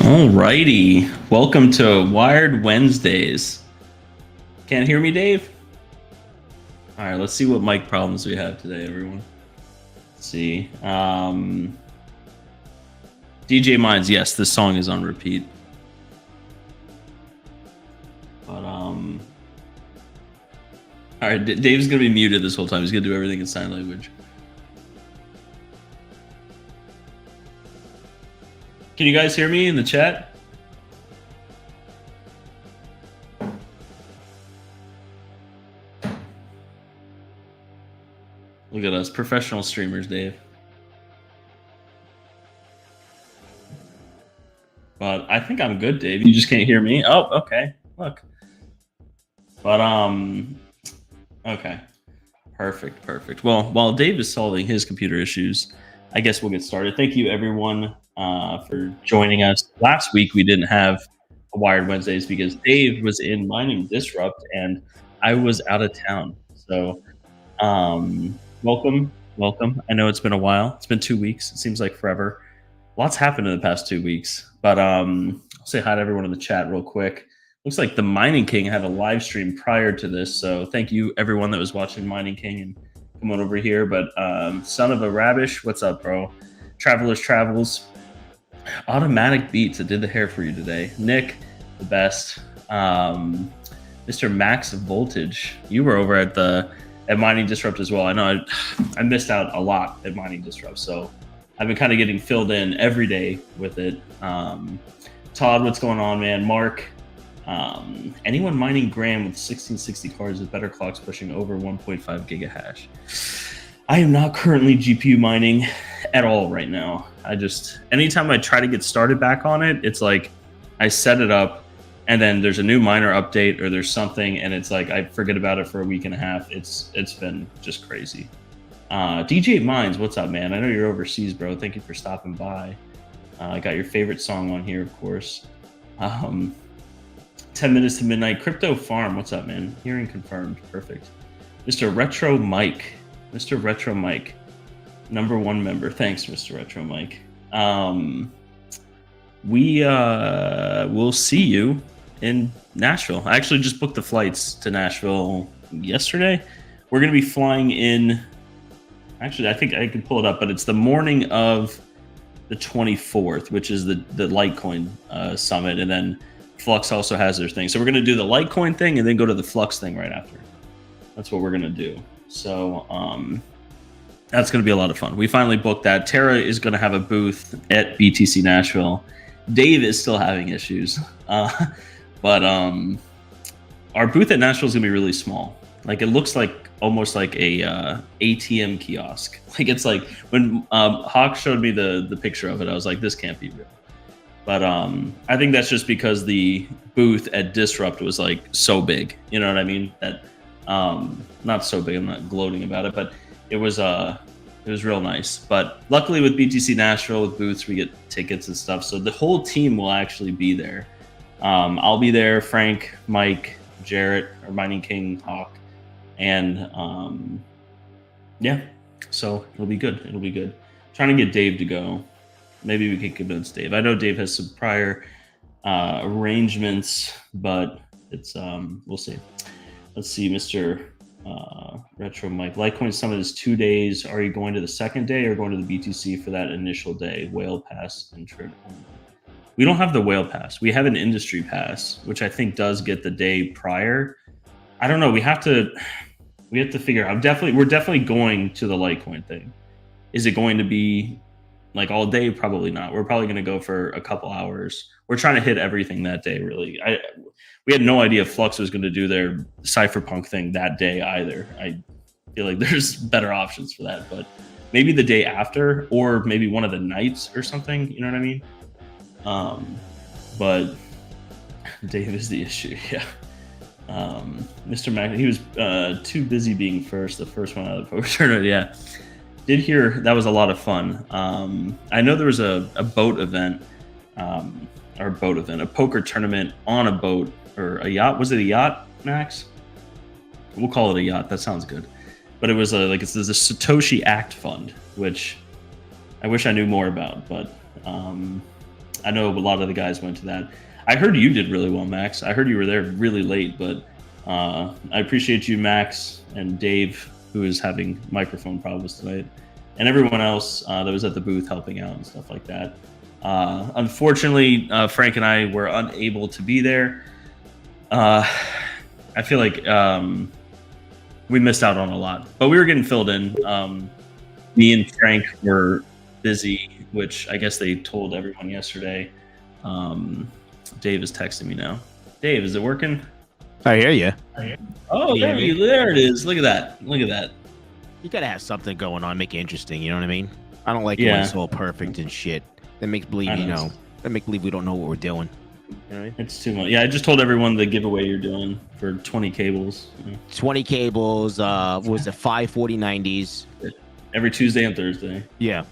Alrighty, welcome to Wired Wednesdays. Can't hear me, Dave? All right, let's see what mic problems we have today, everyone. Let's see. DJ Mines, yes, this song is on repeat. But all right, Dave's gonna be muted this whole time. He's gonna do everything in sign language. Can you guys hear me in the chat? Look at us, professional streamers, Dave. But I think I'm good, Dave. You just can't hear me. Oh, okay. Look. But okay. Perfect. Well, while Dave is solving his computer issues, I guess we'll get started. Thank you, everyone, for joining us. Last week we didn't have a Wired Wednesdays because Dave was in Mining Disrupt and I was out of town. So, welcome. I know it's been a while. It's been 2 weeks. It seems like forever. Lots happened in the past 2 weeks. But I'll say hi to everyone in the chat real quick. Looks like the Mining Kiing had a live stream prior to this. So thank you, everyone that was watching Mining Kiing, and come on over here. But Son of a Rabish, what's up, bro? Travelers Travels. Automatic Beats, that did the hair for you today. Nick, the best. Mr. Max Voltage, you were over at Mining Disrupt as well. I know I missed out a lot at Mining Disrupt, so I've been kind of getting filled in every day with it. Todd, what's going on, man? Mark, anyone mining Gram with 1660 cards with better clocks pushing over 1.5 gigahash? I am not currently GPU mining at all right now. Anytime I try to get started back on it, it's like I set it up and then there's a new miner update or there's something and it's like I forget about it for a week and a half. It's been just crazy. DJ Mines, what's up, man? I know you're overseas, bro. Thank you for stopping by. I got your favorite song on here, of course. 10 minutes to midnight. Crypto Farm, what's up, man? Hearing confirmed. Perfect. Mr. Retro Mike. Number one member. Thanks, Mr. Retro Mike. We will see you in Nashville. I actually just booked the flights to Nashville yesterday. We're going to be flying in. Actually, I think I can pull it up, but it's the morning of the 24th, which is the Litecoin summit, and then Flux also has their thing. So we're going to do the Litecoin thing and then go to the Flux thing right after. That's what we're going to do. So that's going to be a lot of fun. We finally booked that. Terra is going to have a booth at BTC Nashville. Dave is still having issues, but our booth at Nashville is going to be really small. Like it looks like almost like a ATM kiosk. Like it's like when Hawk showed me the picture of it, I was like, this can't be real. But I think that's just because the booth at Disrupt was like so big. You know what I mean? That not so big. I'm not gloating about it, but it was real nice. But luckily with BTC Nashville with booths, we get tickets and stuff. So the whole team will actually be there. I'll be there. Frank, Mike, Jarrett, or Mining Kiing, Hawk. And yeah, so it'll be good. Trying to get Dave to go. Maybe we can convince Dave. I know Dave has some prior arrangements, but it's we'll see. Let's see, Mr. Retro Mike. Litecoin Summit is 2 days. Are you going to the second day or going to the BTC for that initial day? Whale Pass and trip. We don't have the Whale Pass. We have an industry pass, which I think does get the day prior. I don't know. We have to figure out. We're definitely going to the Litecoin thing. Is it going to be like all day? Probably not. We're probably going to go for a couple hours. We're trying to hit everything that day, really. We had no idea Flux was going to do their cypherpunk thing that day either. I feel like there's better options for that, but maybe the day after or maybe one of the nights or something. You know what I mean? But Dave is the issue. Yeah. Mr. Mac, he was too busy being the first one out of the poker tournament. Yeah. Did hear that was a lot of fun. I know there was a boat event, a poker tournament on a boat or a yacht. Was it a yacht, Max? We'll call it a yacht. That sounds good. But it was it's the Satoshi Act Fund, which I wish I knew more about. But I know a lot of the guys went to that. I heard you did really well, Max. I heard you were there really late, but I appreciate you, Max, and Dave, who is having microphone problems tonight, and everyone else that was at the booth helping out and stuff like that. Unfortunately, Frank and I were unable to be there. I feel like we missed out on a lot, but we were getting filled in. Me and Frank were busy, which I guess they told everyone yesterday. Dave is texting me now. Dave, is it working? I hear you. Oh, there it is. Look at that. Look at that. You gotta have something going on, make it interesting. You know what I mean? I don't like it when it's all perfect and shit. That makes believe that make believe we don't know what we're doing. You know? It's too much. Yeah, I just told everyone the giveaway you're doing for 20 cables. 20 cables. What was it? 54090s. Every Tuesday and Thursday. Yeah.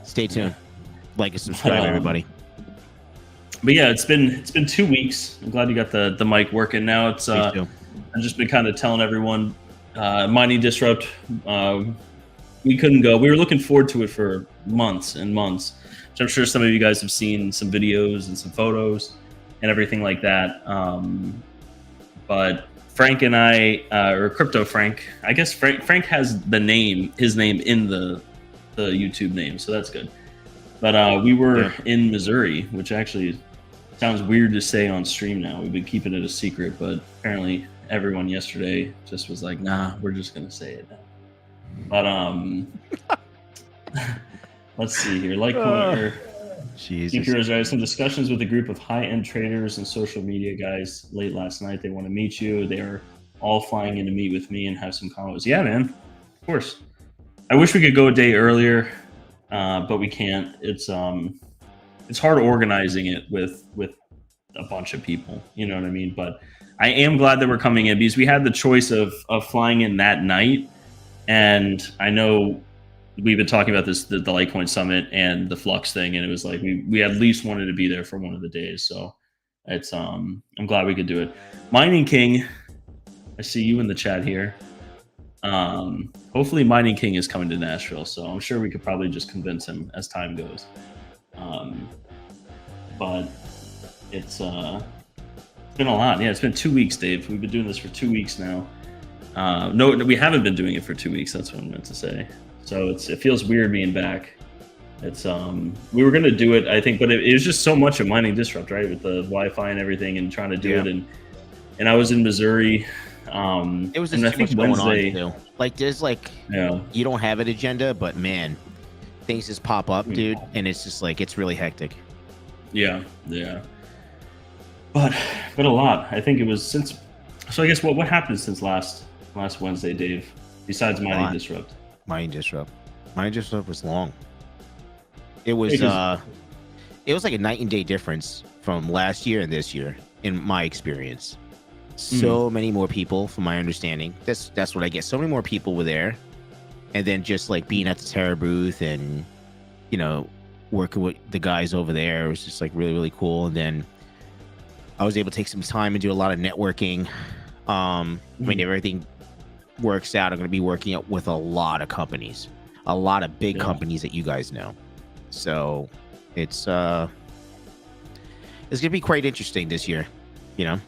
Stay tuned. Like and subscribe, everybody. But yeah, it's been 2 weeks. I'm glad you got the mic working now. It's I've just been kind of telling everyone, Mining Disrupt. We couldn't go. We were looking forward to it for months and months. So I'm sure some of you guys have seen some videos and some photos and everything like that. But Frank and I, or Crypto Frank, I guess Frank has his name in the YouTube name, so that's good. But we were in Missouri, which actually sounds weird to say on stream now. We've been keeping it a secret, but apparently everyone yesterday just was like, nah, we're just going to say it now. But let's see here. GPURisers, I had some discussions with a group of high-end traders and social media guys late last night. They want to meet you. They are all flying in to meet with me and have some convos. Yeah, man. Of course. I wish we could go a day earlier, but we can't. It's hard organizing it with a bunch of people. You know what I mean? But I am glad that we're coming in because we had the choice of flying in that night. And I know we've been talking about this, the Litecoin Summit and the Flux thing, and it was like we at least wanted to be there for one of the days. So it's I'm glad we could do it. Mining Kiing, I see you in the chat here. Hopefully Mining Kiing is coming to Nashville, so I'm sure we could probably just convince him as time goes. But it's been a lot. Yeah, it's been 2 weeks, Dave. We've been doing this for 2 weeks now. No, we haven't been doing it for 2 weeks. That's what I meant to say. So it feels weird being back. It's we were gonna do it, I think, but it was just so much of Mining Disrupt, right, with the Wi-Fi and everything, and trying to do it. And I was in Missouri. It was just too much going on too. Like there's you don't have an agenda, but man, things just pop up, dude, and it's just like it's really hectic. Yeah. But a lot. I think it was since. So I guess what happened since last Wednesday, Dave? Besides Mining Disrupt. Mining Disrupt was long. It was like a night and day difference from last year and this year, in my experience. So many more people, from my understanding. That's what I get. So many more people were there, and then just like being at the Terra booth and working with the guys over there, it was just like really, really cool. And then I was able to take some time and do a lot of networking. I mean, if everything works out, I'm going to be working with a lot of companies, a lot of big companies that you guys know. So it's going to be quite interesting this year, And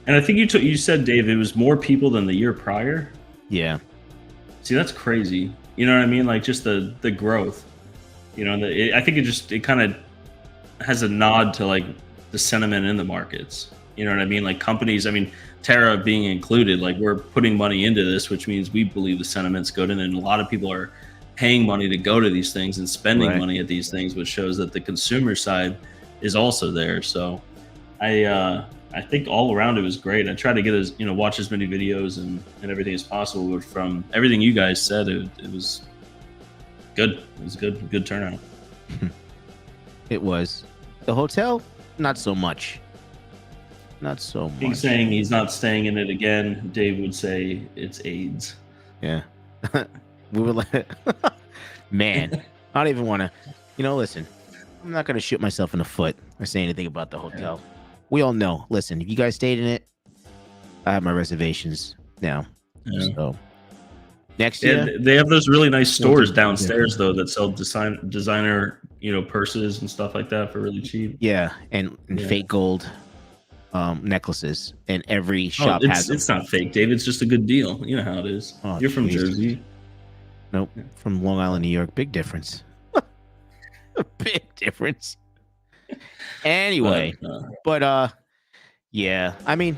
I think you said, Dave, it was more people than the year prior. Yeah. See, that's crazy. You know what I mean? Like just the growth. I think it kind of has a nod to like the sentiment in the markets. You know what I mean? Like companies, I mean, Terra being included, like we're putting money into this, which means we believe the sentiment's good. And then a lot of people are paying money to go to these things and spending money at these things, which shows that the consumer side is also there. So I think all around it was great. I tried to get watch as many videos and everything as possible. But from everything you guys said, it was good. It was good turnout. It was. The hotel, not so much. Not so much. He's saying he's not staying in it again. Dave would say it's AIDS. Yeah. We were like, man, I don't even want to, listen, I'm not going to shoot myself in the foot or say anything about the hotel. Yeah. We all know, listen, if you guys stayed in it, I have my reservations now. Yeah. So next year. They have those really nice stores downstairs, though, that sell designer purses and stuff like that for really cheap. Yeah, and fake gold necklaces, and every shop has them. It's not fake, Dave. It's just a good deal. You know how it is. Oh, You're from Jesus. Jersey. Nope, from Long Island, New York. Big difference. Big difference. Anyway, but yeah, I mean,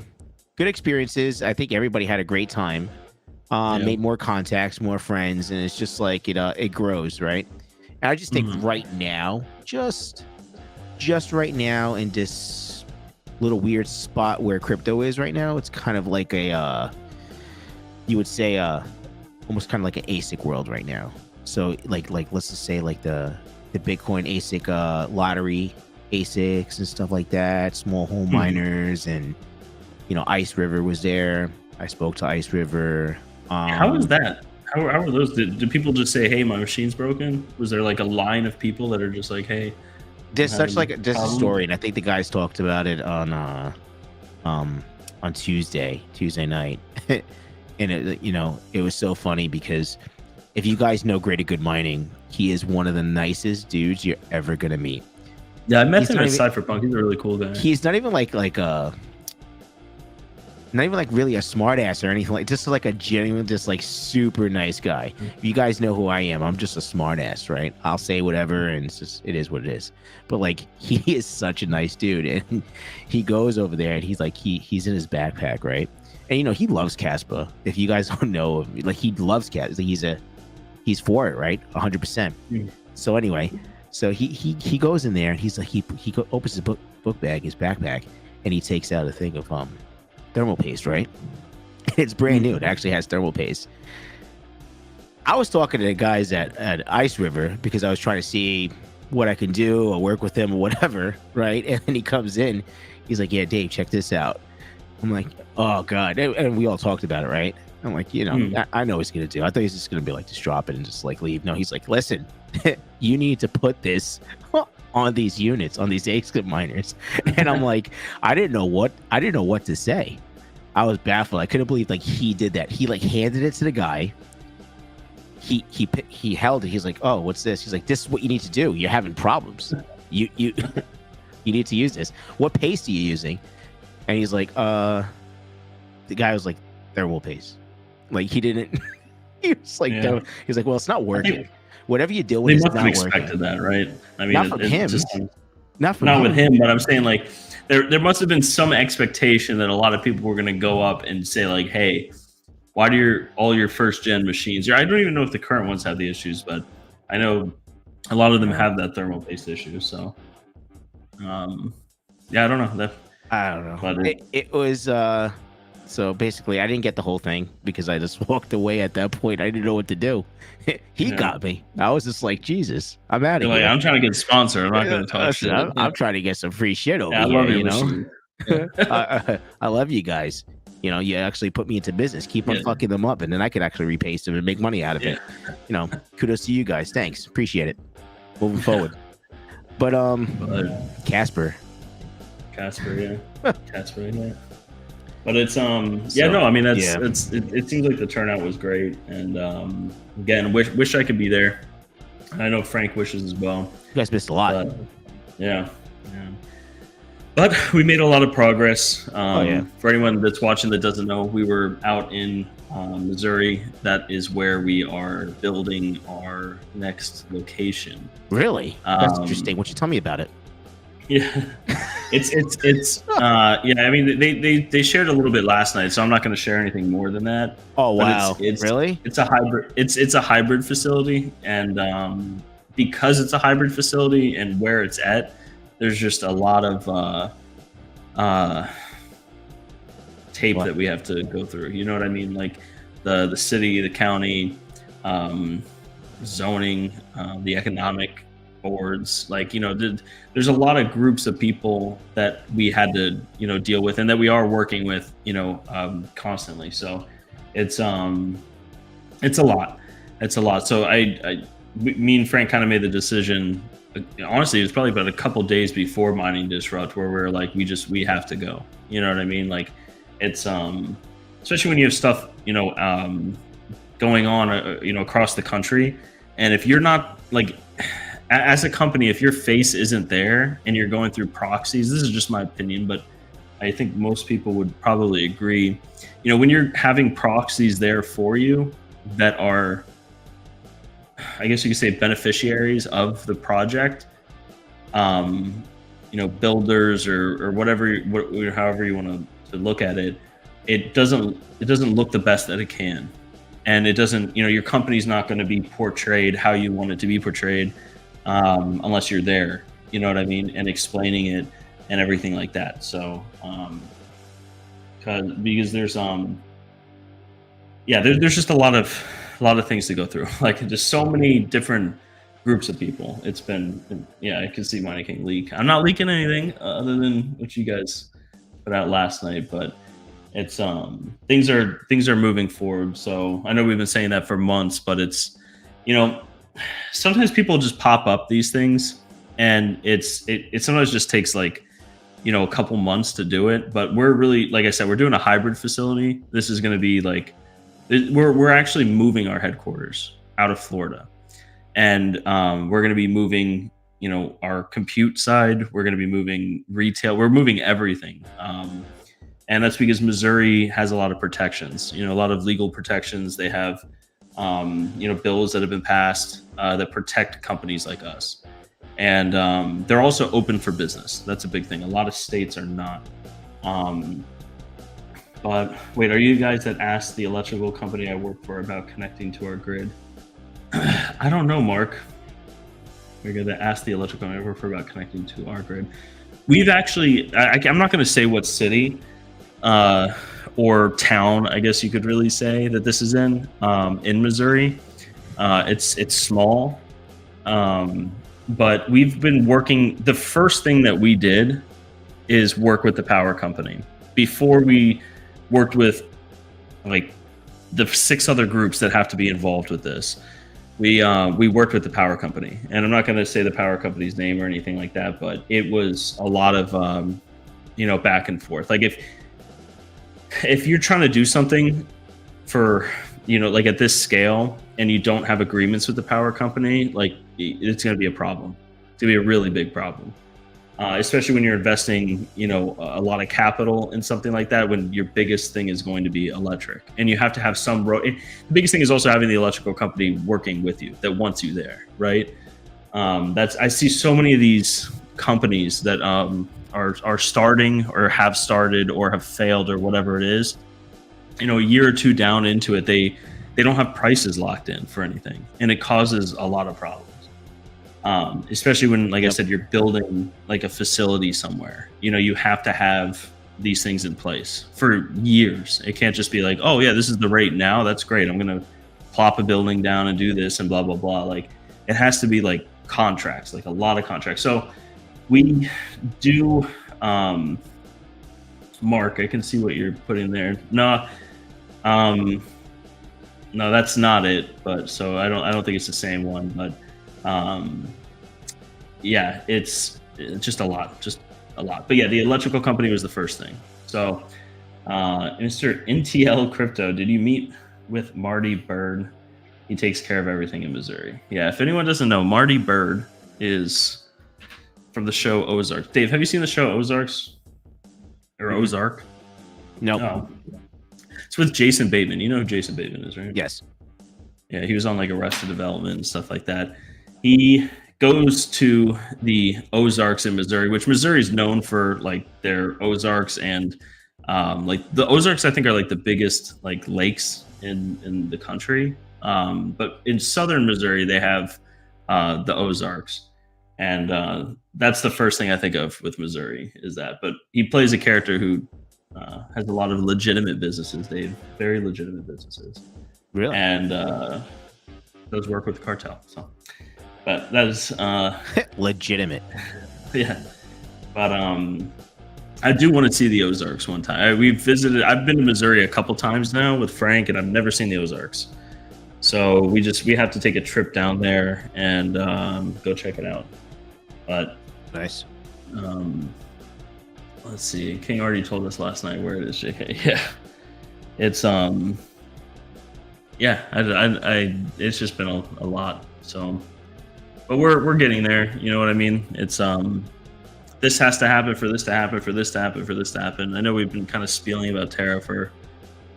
good experiences. I think everybody had a great time. Made more contacts, more friends, and it's just like it grows, right? And I just think right now, just right now in this little weird spot where crypto is right now, it's kind of like a you would say almost kind of like an ASIC world right now. So like let's just say like the Bitcoin ASIC lottery ASICs and stuff like that, small home miners, and Ice River was there. I spoke to Ice River. How was that? How are those? Did people just say, "Hey, my machine's broken"? Was there like a line of people that are just like, "Hey"? There's such like a story, and I think the guys talked about it on Tuesday night, and it was so funny because if you guys know Greater Good Mining, he is one of the nicest dudes you're ever gonna meet. Yeah, I met him at Cypherpunk. He's a really cool guy. He's not even like not even like really a smart ass or anything, like just like a genuine, just like super nice guy. If you guys know who I am, I'm just a smart ass, right? I'll say whatever, and it is what it is. But like, he is such a nice dude, and he goes over there and he's like, he's in his backpack, right? And he loves Caspa. If you guys don't know, like, he loves Caspa. He's for it, right? 100%. So anyway, so he goes in there and he's like, he opens his book bag, his backpack, and he takes out a thing of thermal paste, right? It's brand new. It actually has thermal paste. I was talking to the guys at Ice River because I was trying to see what I can do or work with him or whatever, right? And then he comes in, he's like, "Yeah, Dave, check this out." I'm like, "Oh God!" And we all talked about it, right? I'm like, I know what he's gonna do. I thought he's just gonna be like, just drop it and just like leave. No, he's like, "Listen, you need to put this on these units, on these ASIC miners." And I'm like, I didn't know what to say. I was baffled. I couldn't believe like he did that. He like handed it to the guy. He held it. He's like, "Oh, what's this?" He's like, "This is what you need to do. You're having problems. You you need to use this. What paste are you using?" And he's like, the guy was like, "Thermal paste." Like, he didn't. He was like, he's like, "Well, it's not working. Whatever you deal with, they must have expected that, right? I mean, not from him. Not with him, but I'm saying like there must have been some expectation that a lot of people were going to go up and say like, "Hey, why do all your first gen machines?" I don't even know if the current ones have the issues, but I know a lot of them have that thermal paste issue. So, I don't know. I don't know. But it was so basically, I didn't get the whole thing because I just walked away at that point. I didn't know what to do. He got me. I was just like, Jesus, I'm out of here. I'm trying to get a sponsor. I'm not going to talk shit. I'm trying to get some free shit over here. I love you. I love you guys. You actually put me into business. Keep on fucking them up, and then I could actually repaste them and make money out of it. Kudos to you guys. Thanks. Appreciate it. Moving forward. But Casper, yeah. Casper, yeah. But it's I mean, it seems like the turnout was great, and again, wish I could be there. I know Frank wishes as well. You guys missed a lot. But, yeah. But we made a lot of progress. For anyone that's watching that doesn't know, we were out in Missouri. That is where we are building our next location. Really? That's interesting. Why don't you tell me about it? Yeah, it's I mean, they shared a little bit last night, so I'm not going to share anything more than that. Oh wow, really? It's a hybrid. It's a hybrid facility, and because it's a hybrid facility and where it's at, there's just a lot of tape that we have to go through. You know what I mean? Like the city, the county, zoning, the economic boards, like there's a lot of groups of people that we had to deal with, and that we are working with constantly. So it's a lot. So me and Frank kind of made the decision. Honestly, it was probably about a couple days before Mining Disrupt, where we're like, we have to go. You know what I mean? Like, it's especially when you have stuff going on across the country, and if you're not like as a company, if your face isn't there and you're going through proxies, this is just my opinion, but I think most people would probably agree. You know, when you're having proxies there for you that are, I guess you could say, beneficiaries of the project, you know, builders or whatever, however you want to look at it, it doesn't look the best that it can, and it doesn't. You know, your company's not going to be portrayed how you want it to be portrayed unless you're there. You know what I mean? And explaining it and everything like that. So, because there's there's just a lot of things to go through. Like, just so many different groups of people. It's been, yeah, I can see Mining Kiing leak. I'm not leaking anything other than what you guys put out last night, but it's things are moving forward. So I know we've been saying that for months, but it's, you know, sometimes people just pop up these things, and it sometimes just takes, like, you know, a couple months to do it. But we're really, like I said, we're doing a hybrid facility. This is going to be like, we're actually moving our headquarters out of Florida. And we're going to be moving, you know, our compute side. We're going to be moving retail. We're moving everything. And that's because Missouri has a lot of protections, you know, a lot of legal protections. They have, you know, bills that have been passed that protect companies like us. And they're also open for business. That's a big thing. A lot of states are not. But wait, are you guys that asked the electrical company I work for about connecting to our grid? I don't know, Mark. We're going to ask the electrical company for about connecting to our grid. We've actually, I'm not going to say what city or town, I guess you could really say, that this is in Missouri. It's small, but we've been working. The first thing that we did is work with the power company. Before we worked with, like, the 6 other groups that have to be involved with this. We worked with the power company, and I'm not going to say the power company's name or anything like that, but it was a lot of, you know, back and forth. Like, if you're trying to do something for, you know, like at this scale, and you don't have agreements with the power company, like, it's going to be a problem. It's going to be a really big problem, especially when you're investing, you know, a lot of capital in something like that, when your biggest thing is going to be electric, and you have to have some the biggest thing is also having the electrical company working with you that wants you there, right? I see so many of these companies that are starting or have started or have failed or whatever it is, you know, a year or two down into it, they don't have prices locked in for anything, and it causes a lot of problems. Especially when, like I said, you're building like a facility somewhere. You know, you have to have these things in place for years. It can't just be like, oh yeah, this is the rate now, that's great, I'm gonna plop a building down and do this and blah blah blah. Like, it has to be like contracts, like a lot of contracts. So we do, Mark, I can see what you're putting there. No, that's not it. But so I don't think it's the same one. But yeah, it's just a lot. But yeah, the electrical company was the first thing. So Mr. NTL Crypto, did you meet with Marty Bird? He takes care of everything in Missouri. Yeah, if anyone doesn't know, Marty Bird is from the show Ozark. Dave, have you seen the show Ozarks? Or Ozark? No. Nope. Oh. It's with Jason Bateman. You know who Jason Bateman is, right? Yes. Yeah, he was on like Arrested Development and stuff like that. He goes to the Ozarks in Missouri, which Missouri is known for, like, their Ozarks, and like the Ozarks, I think, are like the biggest like lakes in the country. But in southern Missouri, they have the Ozarks, and that's the first thing I think of with Missouri is that. But he plays a character who has a lot of legitimate businesses, Dave, very legitimate businesses. Really? And does work with the cartel. So, but that is legitimate. Yeah. But I do want to see the Ozarks one time. I've been to Missouri a couple times now with Frank, and I've never seen the Ozarks. So we have to take a trip down there and go check it out. But nice. Let's see. King already told us last night where it is, JK. Yeah. It's yeah, I it's just been a lot. So but we're getting there. You know what I mean? It's this has to happen for this to happen for this to happen for this to happen. I know we've been kind of spieling about Terra for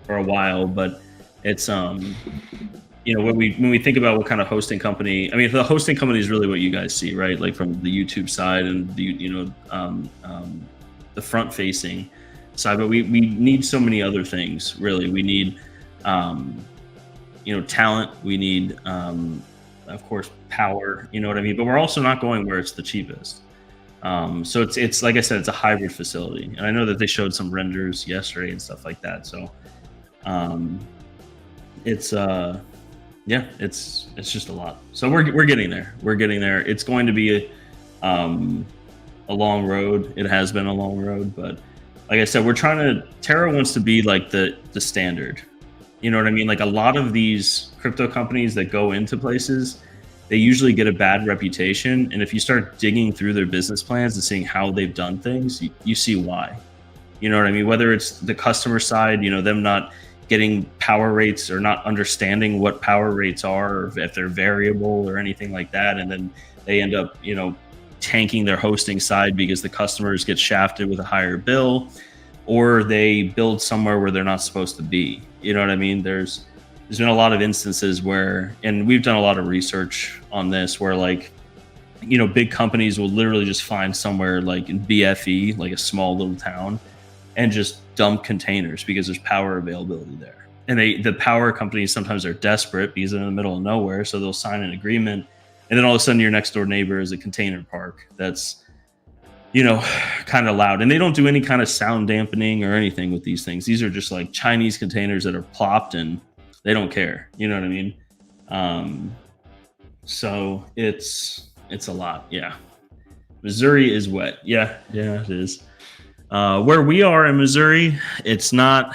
a while, but it's you know, when we think about what kind of hosting company, I mean, the hosting company is really what you guys see, right? Like from the YouTube side and the the front facing side, but we need so many other things. Really, we need you know, talent. We need of course power. You know what I mean? But we're also not going where it's the cheapest. So it's like I said, it's a hybrid facility, and I know that they showed some renders yesterday and stuff like that. So it's yeah, it's just a lot. So we're getting there. We're getting there. It's going to be a long road. It has been a long road, but like I said, we're trying to. Terra wants to be like the standard. You know what I mean? Like a lot of these crypto companies that go into places, they usually get a bad reputation. And if you start digging through their business plans and seeing how they've done things, you see why. You know what I mean? Whether it's the customer side, you know, them not getting power rates or not understanding what power rates are, or if they're variable or anything like that. And then they end up, you know, tanking their hosting side because the customers get shafted with a higher bill, or they build somewhere where they're not supposed to be. You know what I mean? There's been a lot of instances where, and we've done a lot of research on this, where like, you know, big companies will literally just find somewhere like in BFE, like a small little town, and just dump containers because there's power availability there. And the power companies sometimes are desperate because they're in the middle of nowhere, so they'll sign an agreement, and then all of a sudden your next door neighbor is a container park that's, you know, kind of loud, and they don't do any kind of sound dampening or anything with these things. These are just like Chinese containers that are plopped, and they don't care. You know what I mean? So it's a lot. Yeah. Missouri is wet. Yeah, it is. Where we are in Missouri, it's not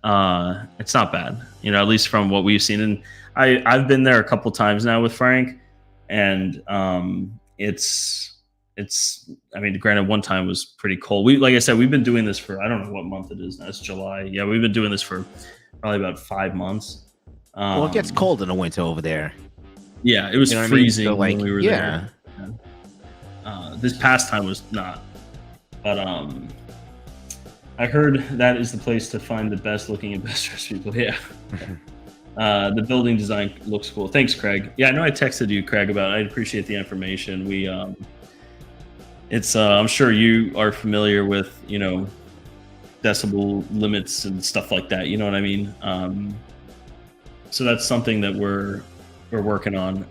bad. You know, at least from what we've seen. And I've been there a couple times now with Frank, and it's I mean, granted, one time was pretty cold. Like I said, we've been doing this for, I don't know what month it is now. It's July. Yeah, we've been doing this for probably about 5 months. Well, it gets cold in the winter over there. Yeah, it was freezing, I mean? So, like, when we were there. This past time was not. But I heard that is the place to find the best looking and best dressed people. Yeah. The building design looks cool. Thanks, Craig. Yeah, I know I texted you, Craig, about it. I appreciate the information. We it's I'm sure you are familiar with, you know, decibel limits and stuff like that. You know what I mean? So that's something that we're working on.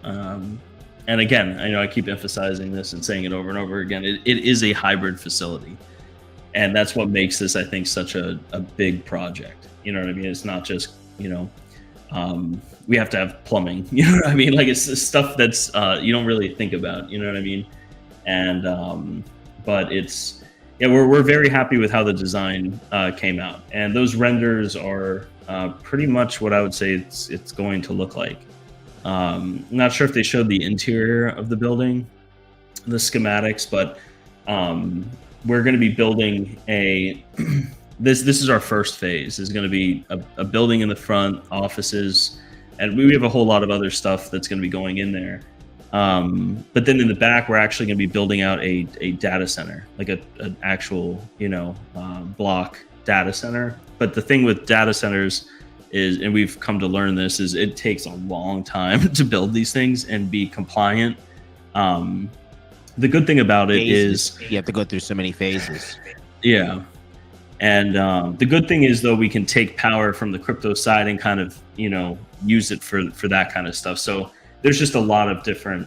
And again, I know I keep emphasizing this and saying it over and over again. It is a hybrid facility, and that's what makes this, I think, such a big project. You know what I mean? It's not just, you know, we have to have plumbing. You know what I mean? Like, it's stuff that's you don't really think about. You know what I mean? And but it's, yeah, we're very happy with how the design came out, and those renders are pretty much what I would say it's going to look like. I'm not sure if they showed the interior of the building, the schematics, but we're going to be building a this is our first phase. Is going to be a building in the front, offices, and we have a whole lot of other stuff that's going to be going in there. But then in the back, we're actually going to be building out a data center, like an actual, you know, block data center. But the thing with data centers is, and we've come to learn this, is it takes a long time to build these things and be compliant. The good thing about it is you have to go through so many phases. Yeah. And the good thing is, though, we can take power from the crypto side and kind of, you know, use it for that kind of stuff. So there's just a lot of different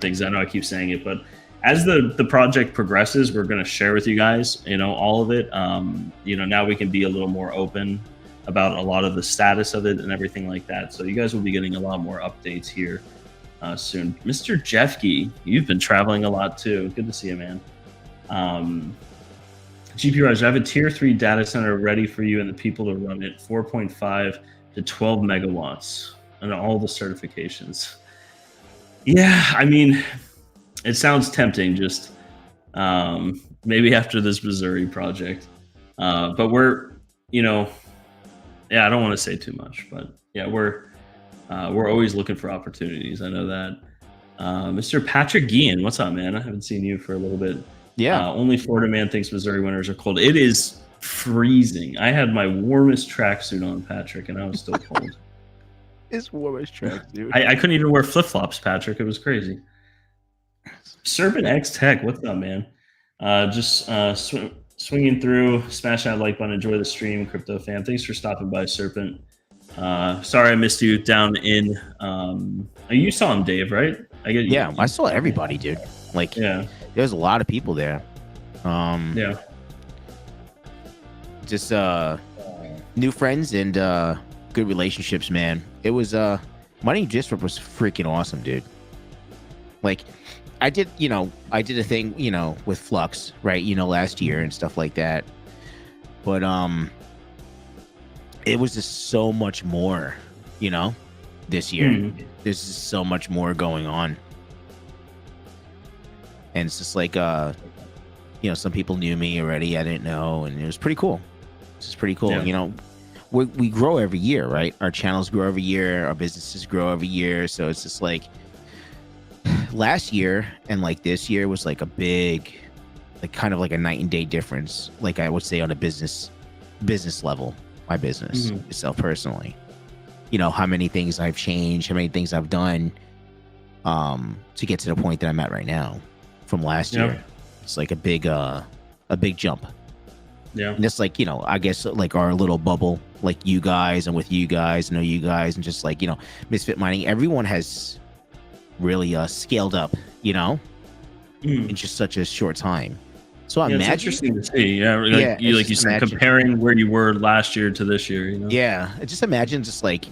things. I know I keep saying it, but as the project progresses, we're going to share with you guys, you know, all of it. You know, now we can be a little more open about a lot of the status of it and everything like that. So you guys will be getting a lot more updates here soon. Mr. Jeffkey, you've been traveling a lot too. Good to see you, man. GPURisers, I have a tier 3 data center ready for you and the people to run it, 4.5 to 12 megawatts. And all the certifications. Yeah, I mean, it sounds tempting, just maybe after this Missouri project. But we're, you know, yeah, I don't want to say too much, but yeah, we're always looking for opportunities. I know that. Mr. Patrick Guillen, what's up, man? I haven't seen you for a little bit. Yeah. Only Florida man thinks Missouri winters are cold. It is freezing. I had my warmest tracksuit on, Patrick, and I was still cold. It's warmest tracksuit. I couldn't even wear flip-flops, Patrick. It was crazy. Serpent X Tech, what's up, man? Just swinging through, smash that like button, enjoy the stream, crypto fam. Thanks for stopping by, Serpent. Sorry I missed you down in. You saw him, Dave, right? Yeah, I saw everybody, dude. Like, yeah, there's a lot of people there. Yeah, just new friends and good relationships, man. It was Mining Disrupt was freaking awesome, dude. Like, I did a thing, with Flux, right? Last year and stuff like that. But it was just so much more, this year. There's just so much more going on. And it's just like, some people knew me already. I didn't know. And it was pretty cool. It's just pretty cool. Yeah. We grow every year, right? Our channels grow every year. Our businesses grow every year. So it's just like last year and like this year was like a big, like kind of like a night and day difference. Like I would say on a business level, my business itself personally. How many things I've changed, how many things I've done to get to the point that I'm at right now from last year. It's like a big jump. Yeah. And it's like, I guess like our little bubble, like you guys and with you guys, know you guys, and just like, Misfit Mining, everyone has really scaled up, in just such a short time. So it's interesting to see. Yeah, like you said, comparing where you were last year to this year. Yeah, just imagine just like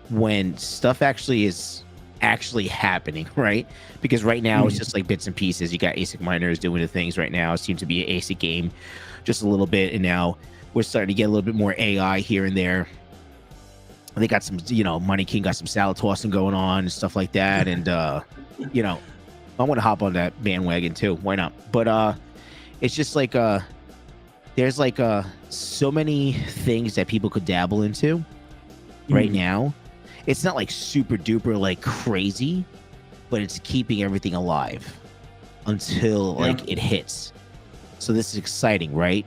when stuff actually is happening, right? Because right now it's just like bits and pieces. You got ASIC miners doing the things right now. It seems to be an ASIC game, just a little bit, and now we're starting to get a little bit more AI here and there. They got some, Mining Kiing got some salad tossing going on and stuff like that, and I want to hop on that bandwagon too. Why not? But it's just like there's like so many things that people could dabble into right now. It's not like super duper like crazy, but it's keeping everything alive until like it hits. So this is exciting, right?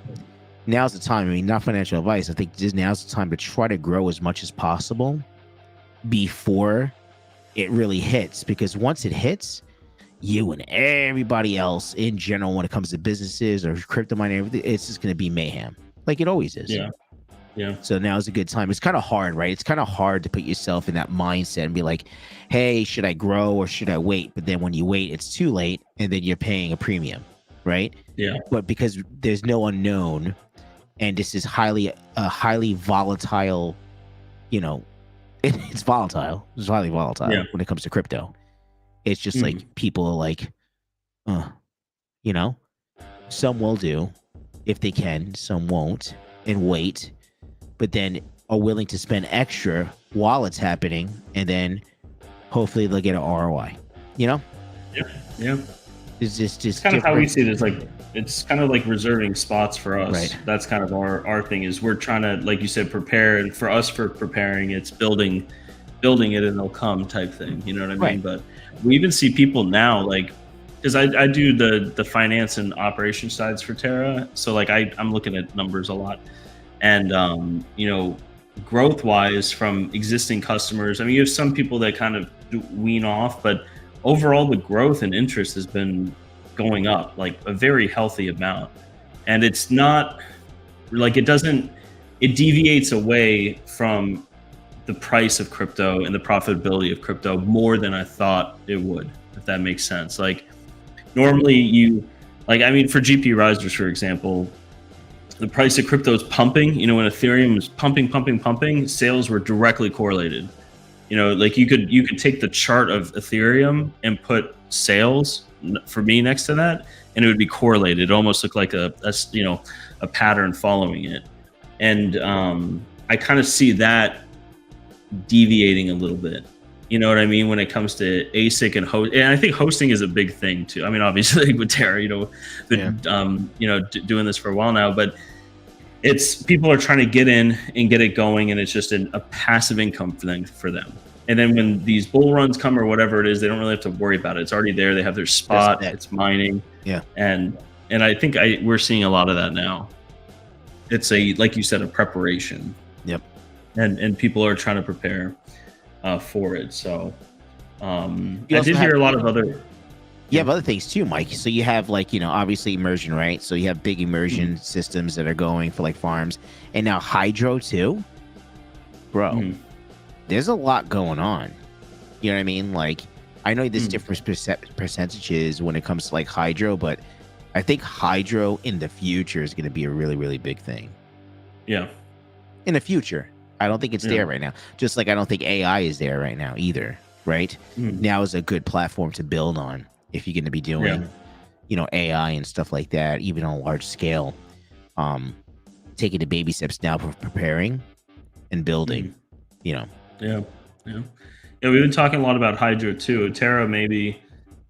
Now's the time. I mean, not financial advice. I think now's the time to try to grow as much as possible before it really hits, because once it hits, you and everybody else in general, when it comes to businesses or crypto mining, everything, it's just going to be mayhem, like it always is. Yeah. So now's a good time. It's kind of hard, right? It's kind of hard to put yourself in that mindset and be like, hey, should I grow or should I wait? But then when you wait, it's too late, and then you're paying a premium, right? Yeah. But because there's no unknown, and this is highly volatile, it's volatile. It's highly volatile when it comes to crypto. It's just like people are like, some will do if they can, some won't, and wait, but then are willing to spend extra while it's happening, and then hopefully they'll get an ROI. Yeah. It's just kind of how we see it. Is like, it's kind of like reserving spots for us. Right. That's kind of our thing, is we're trying to, like you said, prepare. And for us, for preparing, it's building it and they'll come type thing. You know what I mean? Right. But we even see people now, like, because I do the finance and operation sides for Terra. So like I'm looking at numbers a lot. And, growth wise from existing customers, I mean, you have some people that kind of wean off, but overall the growth and interest has been going up like a very healthy amount. And it's not like it deviates away from the price of crypto and the profitability of crypto more than I thought it would, if that makes sense. Like normally for GPURisers, for example, the price of crypto is pumping. When Ethereum was pumping, sales were directly correlated. Like you could take the chart of Ethereum and put sales for me next to that, and it would be correlated. It almost looked like a pattern following it. And I kind of see that deviating a little bit. You know what I mean? When it comes to ASIC and host, and I think hosting is a big thing too. I mean, obviously with Terra, been doing this for a while now, but it's people are trying to get in and get it going, and it's just a passive income for them. And then when these bull runs come or whatever it is, they don't really have to worry about it. It's already there. They have their spot. It's mining. Yeah. And I think we're seeing a lot of that now. It's like you said, a preparation. Yep. And people are trying to prepare for it. So I did hear a lot of other. You have other things too, Mike. So you have obviously immersion, right? So you have big immersion systems that are going for like farms, and now hydro too, bro. There's a lot going on. You know what I mean? Like, I know there's different percentages when it comes to like hydro, but I think hydro in the future is going to be a really, really big thing. Yeah. In the future. I don't think it's there right now. Just like I don't think AI is there right now either, right? Now is a good platform to build on if you're going to be doing, AI and stuff like that, even on a large scale. Taking the baby steps now for preparing and building, Yeah. We've been talking a lot about hydro too. Terra maybe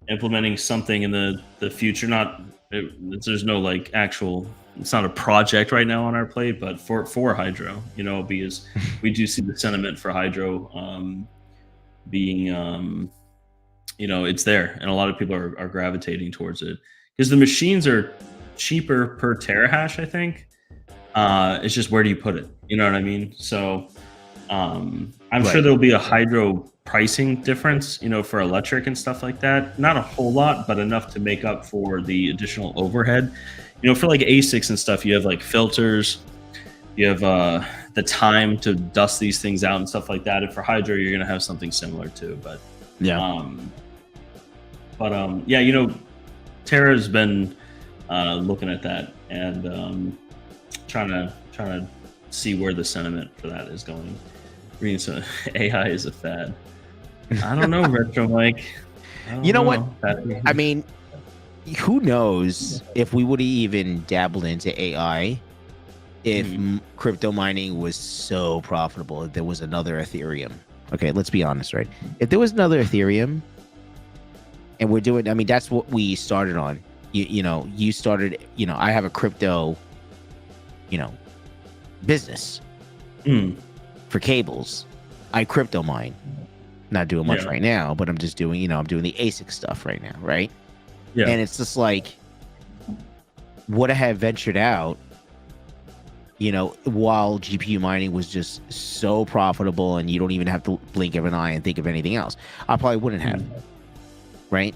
implementing something in the future. There's no like actual. It's not a project right now on our plate, but for hydro, because we do see the sentiment for hydro being, it's there, and a lot of people are gravitating towards it because the machines are cheaper per terahash. I think it's just where do you put it? You know what I mean? So. I'm sure there'll be a hydro pricing difference, for electric and stuff like that. Not a whole lot, but enough to make up for the additional overhead. For like ASICs and stuff, you have like filters, you have the time to dust these things out and stuff like that. And for hydro, you're gonna have something similar too. But Terra's been looking at that and trying to see where the sentiment for that is going. So AI is a fad. I don't know, Retro Mike. You know what? I mean, who knows if we would have even dabbled into AI if crypto mining was so profitable, if there was another Ethereum. Okay, let's be honest, right? If there was another Ethereum and we're doing, I mean, that's what we started on. You started, I have a crypto, business. For cables. I crypto mine. Not doing much right now, but I'm just doing, I'm doing the ASIC stuff right now, right? Yeah. And it's just like, would I have ventured out, while GPU mining was just so profitable and you don't even have to blink of an eye and think of anything else? I probably wouldn't have, right?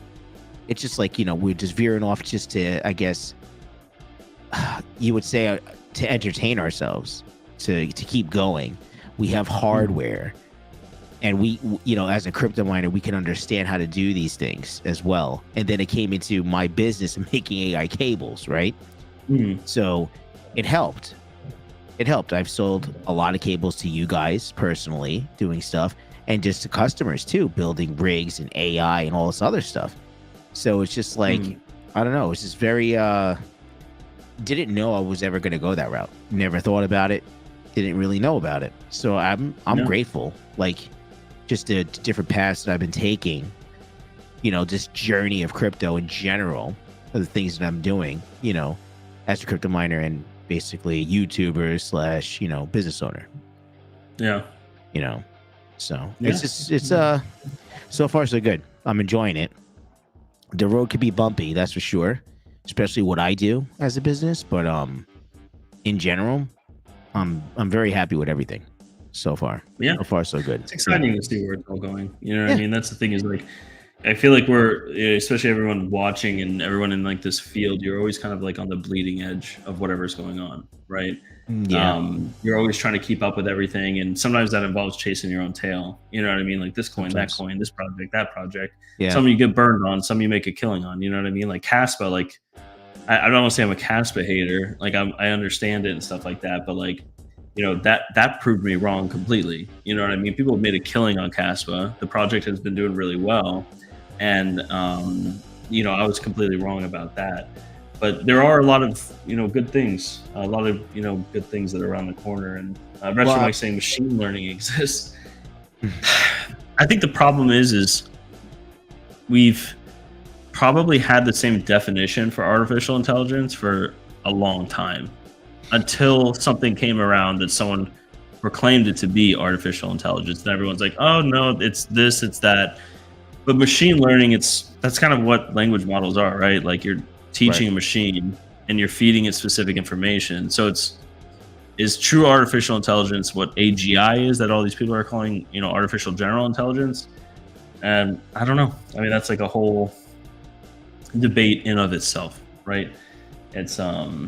It's just like, we're just veering off just to, I guess, you would say, to entertain ourselves, to keep going. We have hardware, and we, as a crypto miner, we can understand how to do these things as well. And then it came into my business making AI cables, right? So it helped. I've sold a lot of cables to you guys personally, doing stuff, and just to customers too, building rigs and AI and all this other stuff. So it's just like, I don't know. It's just very, didn't know I was ever going to go that route. Never thought about it. Didn't really know about it. So I'm grateful, like just the different paths that I've been taking, this journey of crypto in general, the things that I'm doing, as a crypto miner and basically YouTuber / business owner. Yeah. So it's so far so good. I'm enjoying it. The road could be bumpy, that's for sure, especially what I do as a business, but in general, I'm very happy with everything so far. Yeah, so far so good. It's exciting to see where it's all going. You know what I mean? That's the thing, is like, I feel like we're, especially everyone watching and everyone in like this field, you're always kind of like on the bleeding edge of whatever's going on, right? Yeah. You're always trying to keep up with everything, and sometimes that involves chasing your own tail. You know what I mean? Like this coin, that coin, this project, that project. Yeah. Some you get burned on, some you make a killing on. You know what I mean? Like Caspa, like I don't want to say I'm a Caspa hater. Like I understand it and stuff like that, but like, that proved me wrong completely. You know what I mean? People have made a killing on Caspa. The project has been doing really well, and I was completely wrong about that. But there are a lot of good things, good things that are around the corner. And like saying machine learning exists. I think the problem is we've probably had the same definition for artificial intelligence for a long time, until something came around that someone proclaimed it to be artificial intelligence, and everyone's like, oh no, it's this, it's that. But machine learning, that's kind of what language models are, right? Like you're teaching a machine and you're feeding it specific information. So is true artificial intelligence what AGI is that all these people are calling, artificial general intelligence? And I don't know. I mean, that's like a whole debate in of itself, right? It's die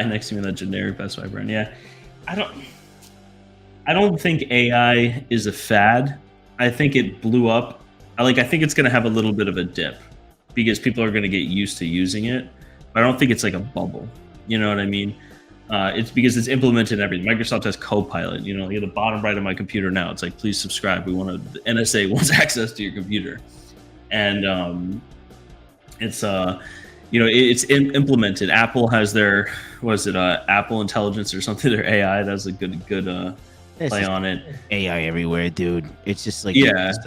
next to me in that generic Best Buy brand. Yeah, I don't think AI is a fad. I think it blew up. I think it's going to have a little bit of a dip because people are going to get used to using it. But I don't think it's like a bubble. You know what I mean? It's because it's implemented in everything. Microsoft has Copilot. You're at the bottom right of my computer now. It's like, please subscribe. The NSA wants access to your computer. And it's implemented. Apple has their, Apple Intelligence or something, their AI. That's a good play on it. AI everywhere, dude. It's just like it's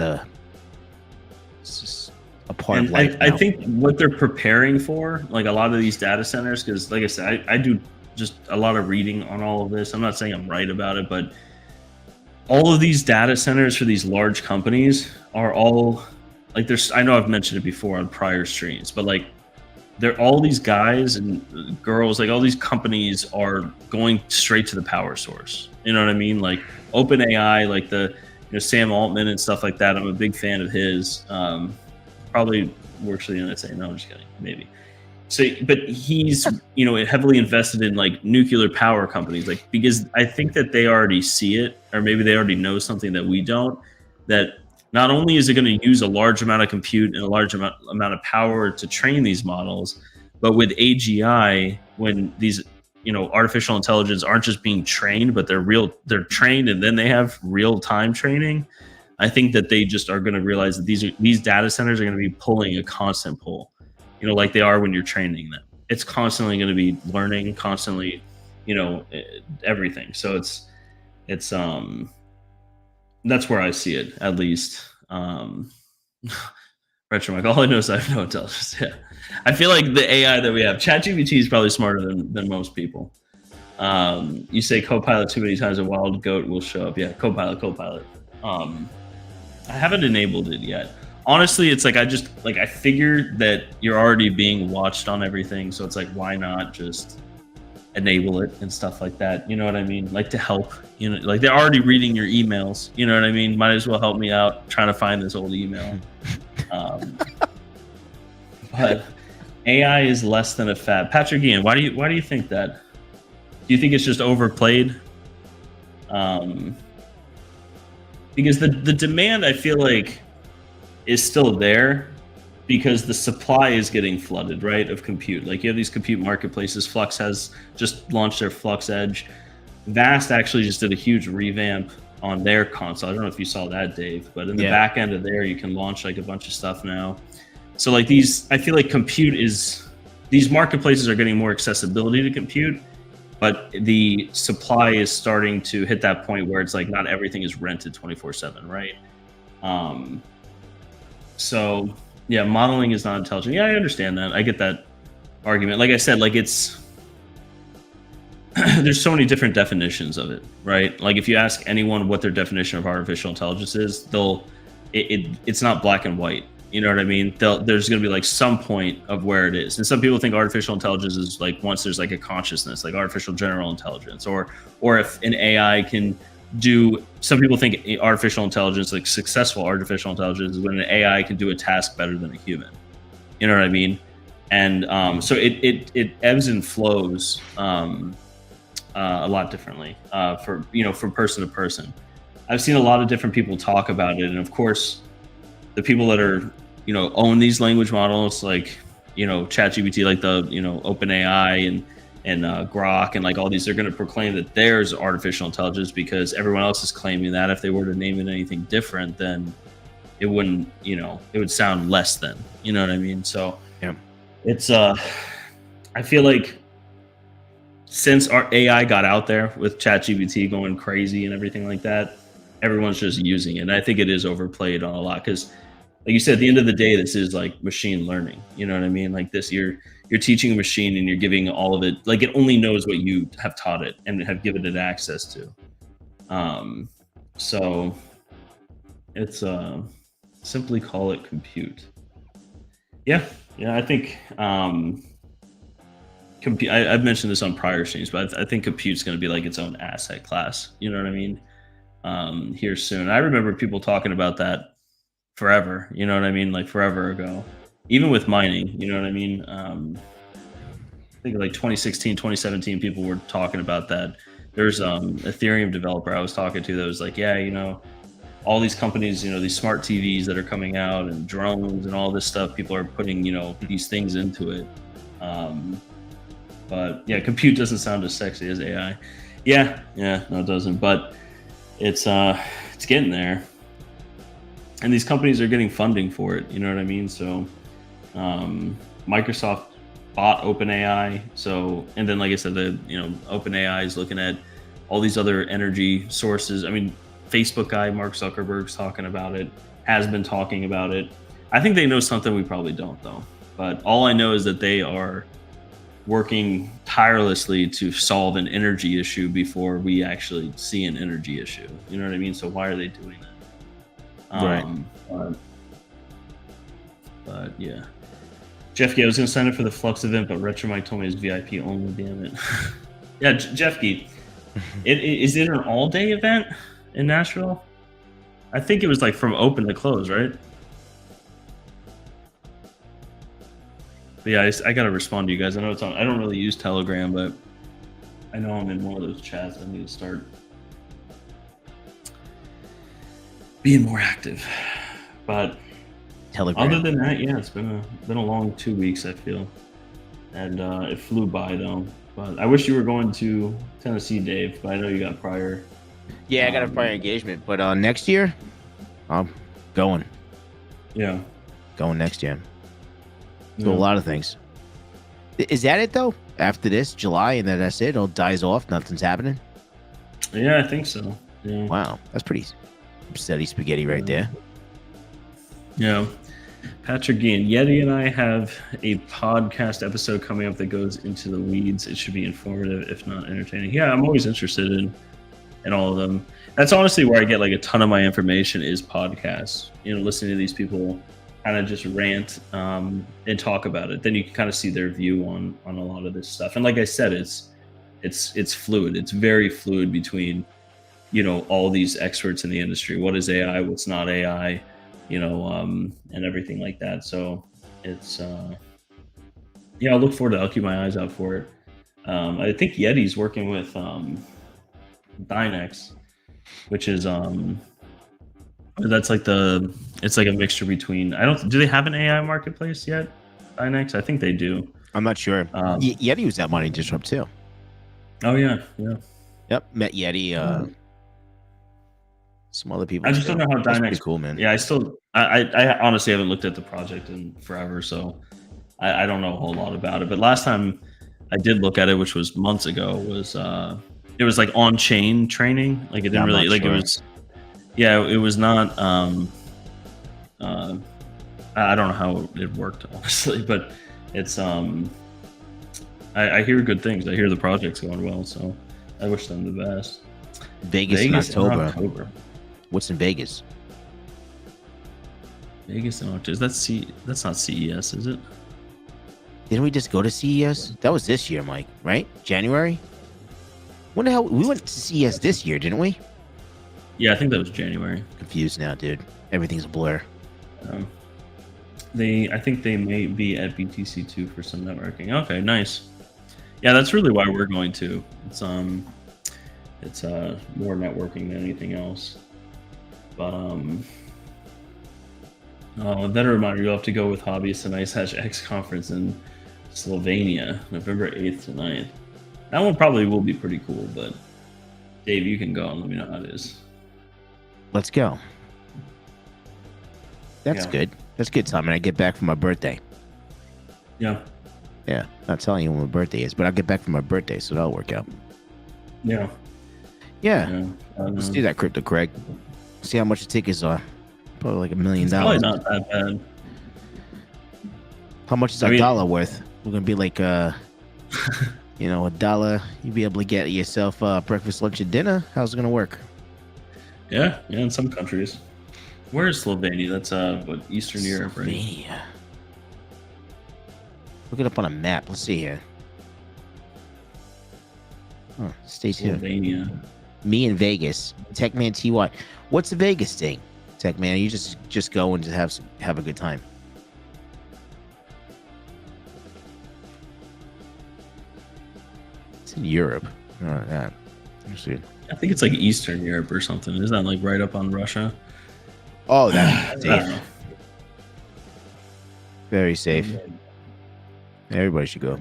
just a part of life. I think what they're preparing for, like a lot of these data centers, because like I said, I do just a lot of reading on all of this. I'm not saying I'm right about it, but all of these data centers for these large companies are all like I know I've mentioned it before on prior streams, but like they're all these guys and girls, like all these companies are going straight to the power source. You know what I mean? Like OpenAI, like the Sam Altman and stuff like that. I'm a big fan of his. Probably works for the NSA. No, I'm just kidding. Maybe. So, but he's heavily invested in like nuclear power companies, like because I think that they already see it, or maybe they already know something that we don't. That not only is it going to use a large amount of compute and a large amount of power to train these models, but with AGI, when these artificial intelligence aren't just being trained, but they're trained and then they have real-time training. I think that they just are going to realize that these data centers are going to be pulling a constant pull, like they are when you're training them. It's constantly going to be learning, constantly, everything. So it's that's where I see it, at least. Retro Mike, all I know is I have no intelligence. Yeah. I feel like the AI that we have, ChatGPT is probably smarter than most people. You say Copilot too many times, a wild goat will show up. Yeah, Copilot. I haven't enabled it yet. Honestly, it's like I figured that you're already being watched on everything, so it's like, why not just enable it and stuff like that? You know what I mean? Like to help, like they're already reading your emails. You know what I mean? Might as well help me out trying to find this old email. But AI is less than a fad. Patrick Ian, why do you think that? Do you think it's just overplayed? Because the demand, I feel like, is still there because the supply is getting flooded, right, of compute. Like you have these compute marketplaces. Flux has just launched their FluxEdge. Vast actually just did a huge revamp on their console. I don't know if you saw that, Dave, but in the back end of there, you can launch like a bunch of stuff now. So like I feel like these marketplaces are getting more accessibility to compute, but the supply is starting to hit that point where it's like not everything is rented 24/7, right? So yeah, modeling is not intelligent. Yeah, I understand that. I get that argument. Like I said, like it's there's so many different definitions of it, right? Like if you ask anyone what their definition of artificial intelligence is, it's not black and white. You know what I mean? There's going to be like some point of where it is. And some people think artificial intelligence is like once there's like a consciousness, like artificial general intelligence, or if an AI can do, some people think artificial intelligence, like successful artificial intelligence, is when an AI can do a task better than a human. You know what I mean? And so it ebbs and flows a lot differently from person to person. I've seen a lot of different people talk about it, and of course, the people that are own these language models, like ChatGPT, like the OpenAI and Grok and like all these, they're going to proclaim that there's artificial intelligence because everyone else is claiming that. If they were to name it anything different, then it wouldn't, it would sound less than. You know what I mean? So yeah, it's I feel like since our AI got out there with ChatGPT going crazy and everything like that, everyone's just using it. And I think it is overplayed on a lot because, like you said, at the end of the day, this is like machine learning. You know what I mean? Like this, you're you're teaching a machine and you're giving all of it, like it only knows what you have taught it and have given it access to. So it's simply call it compute. Yeah, I think I've mentioned this on prior streams, but I think compute's going to be like its own asset class. You know what I mean? Here soon. I remember people talking about that forever. You know what I mean? Like forever ago. Even with mining, you know what I mean? I think like 2016, 2017, people were talking about that. There's Ethereum developer I was talking to that was like, yeah, you know, all these companies, you know, these smart TVs that are coming out and drones and all this stuff, people are putting, you know, these things into it. But yeah, compute doesn't sound as sexy as AI. Yeah, no, it doesn't. But it's getting there, and these companies are getting funding for it. You know what I mean? So Microsoft bought OpenAI. So, and then like I said, OpenAI is looking at all these other energy sources. I mean, Facebook guy Mark Zuckerberg's talking about it, has been talking about it. I think they know something we probably don't, though. But all I know is that they are working tirelessly to solve an energy issue before we actually see an energy issue. You know what I mean? So why are they doing that? Right. But yeah. Jeff Gee, I was going to sign up for the Flux event, but Retromike told me it's VIP only, damn it. Yeah, Jeff Gee, is it an all-day event in Nashville? I think it was like from open to close, right? But yeah, I gotta respond to you guys. I know it's on. I don't really use Telegram, but I know I'm in one of those chats. I need to start being more active. But Telegram. Other than that, yeah, it's been a long 2 weeks, I feel, and it flew by though. But I wish you were going to Tennessee, Dave. But I know you got prior. Yeah, I got a prior engagement, but next year, I'm going. Yeah, going next year. Do a lot of things. Is that it though? After this, July, and then that's it? It all dies off. Nothing's happening. Yeah, I think so. Yeah. Wow, that's pretty steady spaghetti right there. Yeah. Patrick Gein, Yeti and I have a podcast episode coming up that goes into the weeds. It should be informative, if not entertaining. Yeah, I'm always interested in all of them. That's honestly where I get like a ton of my information is podcasts. You know, listening to these people kind of just rant and talk about it. Then you can kind of see their view on a lot of this stuff. And like I said, it's fluid. It's very fluid between, you know, all these experts in the industry. What is AI? What's not AI? You know, and everything like that. So it's yeah, I'll look forward to it. I'll keep my eyes out for it. I think Yeti's working with Dynex, which is that's like it's like a mixture between, do they have an AI marketplace yet? Dynex? I think they do. I'm not sure. Yeti was at Mining Disrupt too. Oh yeah. Yep, met Yeti. Some other people. I just don't know how Dynex. Pretty cool, man. Yeah, I honestly haven't looked at the project in forever, so I don't know a whole lot about it. But last time I did look at it, which was months ago, was it was like on chain training. Like it didn't really like sure. It was. Yeah, it was not. I don't know how it worked honestly, but it's I hear good things. I hear the project's going well, so I wish them the best. Vegas in October. What's in Vegas? Vegas in October. That's not CES, is it? Didn't we just go to CES? That was this year, Mike, right? January? When the hell? We went to CES this year, didn't we? Yeah, I think that was January. Confused now, dude. Everything's a blur. I think they may be at BTC2 for some networking. Okay, nice. Yeah, that's really why we're going to. It's more networking than anything else. But that reminder, you'll have to go with Hobbyist and Ice-X conference in Slovenia, November 8th to 9th. That one probably will be pretty cool, but Dave, you can go and let me know how it is. Let's go. That's good. That's good time, and I get back from my birthday. Yeah. Yeah, not telling you when my birthday is, but I'll get back from my birthday, so that'll work out. Yeah. Yeah. Let's do that, Crypto Craig. See how much the tickets are. Probably like $1 million. It's probably not that bad. How much is a dollar worth? We're gonna be like $1. You'll be able to get yourself breakfast, lunch, and dinner. How's it gonna work? Yeah, in some countries. Where is Slovenia? That's what, Eastern Europe, right? Slovenia. Look it up on a map. Let's see here. Huh, states here. Slovenia. Me in Vegas. Techman TY. What's the Vegas thing? Techman, you just go and just have a good time. It's in Europe. Yeah. Interesting. I think it's like Eastern Europe or something. Isn't that like right up on Russia? Oh, that's I don't safe. know. Very safe. Everybody should go.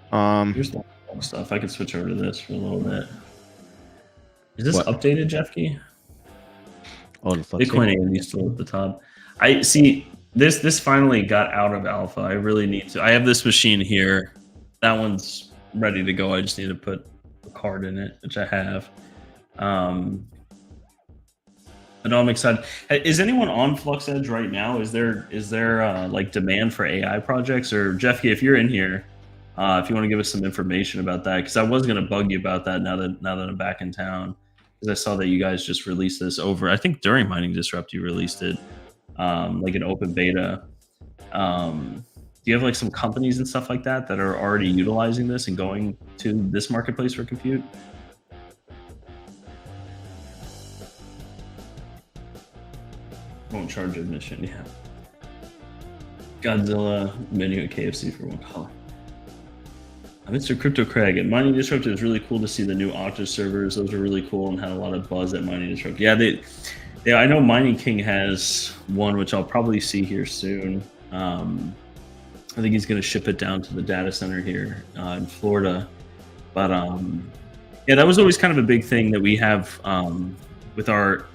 Here's the stuff. I can switch over to this for a little bit. Is this What? updated, Jeff Key? Oh, the FluxEdge. Bitcoin AMD is still at the top. I see this finally got out of alpha. I really need to. I have this machine here. That one's ready to go. I just need to put a card in it, which I have. But I'm excited. Is anyone on FluxEdge right now? Is there like demand for AI projects? Or Jeff, if you're in here, if you want to give us some information about that, because I was going to bug you about that now that I'm back in town, because I saw that you guys just released this over. I think during Mining Disrupt you released it, like an open beta. Do you have like some companies and stuff like that are already utilizing this and going to this marketplace for compute? Won't charge admission, yeah. Godzilla menu at KFC for $1. Mr. Crypto Craig, at Mining Disrupt, it was really cool to see the new Octa servers. Those were really cool and had a lot of buzz at Mining Disrupt. Yeah, I know Mining Kiing has one, which I'll probably see here soon. I think he's going to ship it down to the data center here in Florida. But yeah, that was always kind of a big thing that we have with our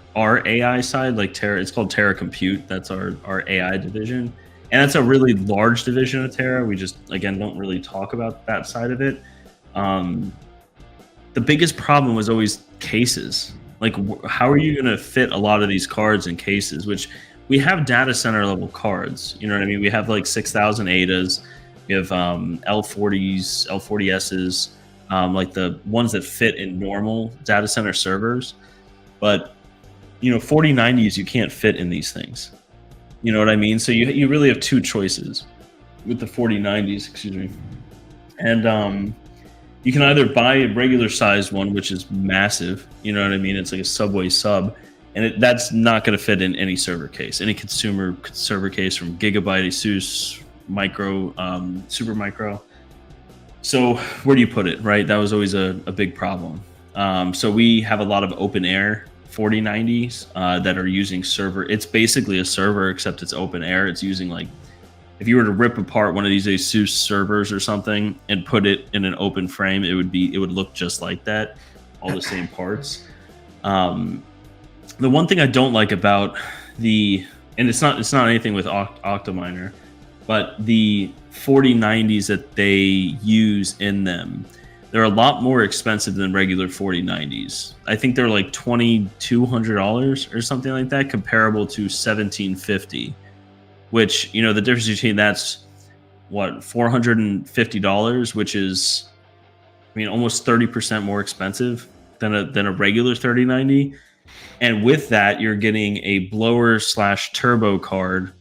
AI side, like Terra. It's called Terra Compute. That's our AI division. And that's a really large division of Terra. We just, again, don't really talk about that side of it. The biggest problem was always cases. Like, how are you going to fit a lot of these cards in cases, which we have data center level cards. You know what I mean? We have like 6,000 ADAs. We have L40s, L40Ss, like the ones that fit in normal data center servers. But, 4090s, you can't fit in these things. You know what I mean? So you really have two choices with the 4090s, excuse me. And you can either buy a regular sized one, which is massive. You know what I mean? It's like a Subway sub. And that's not going to fit in any server case, any consumer server case from Gigabyte, Asus, Micro, Super Micro. So where do you put it, right? That was always a big problem. So we have a lot of open air 4090s that are using server. It's basically a server, except it's open air. It's using, like, if you were to rip apart one of these Asus servers or something and put it in an open frame, it would look just like that, all the same parts. The one thing I don't like about and it's not anything with Octominer, but the 4090s that they use in them, they're a lot more expensive than regular 4090s. I think they're like $2,200 or something like that, comparable to $1,750, which, the difference between that's what, $450, which is, almost 30% more expensive than a regular 3090. And with that, you're getting a blower/turbo card,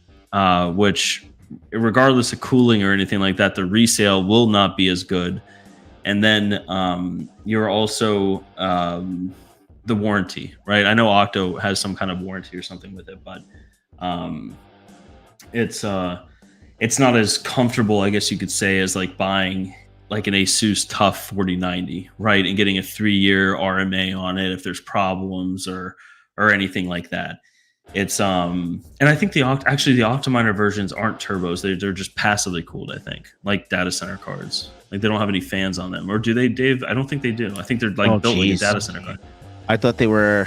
which, regardless of cooling or anything like that, the resale will not be as good. And then you're also the warranty, right? I know Octo has some kind of warranty or something with it, but it's not as comfortable, I guess you could say, as like buying like an Asus TUF 4090, right? And getting a 3-year RMA on it if there's problems or anything like that. It's and I think the Optiminer versions aren't turbos. They're just passively cooled, I think, like data center cards. Like, they don't have any fans on them. Or do they, Dave? I don't think they do. I think they're like built like a data center card. I thought they were.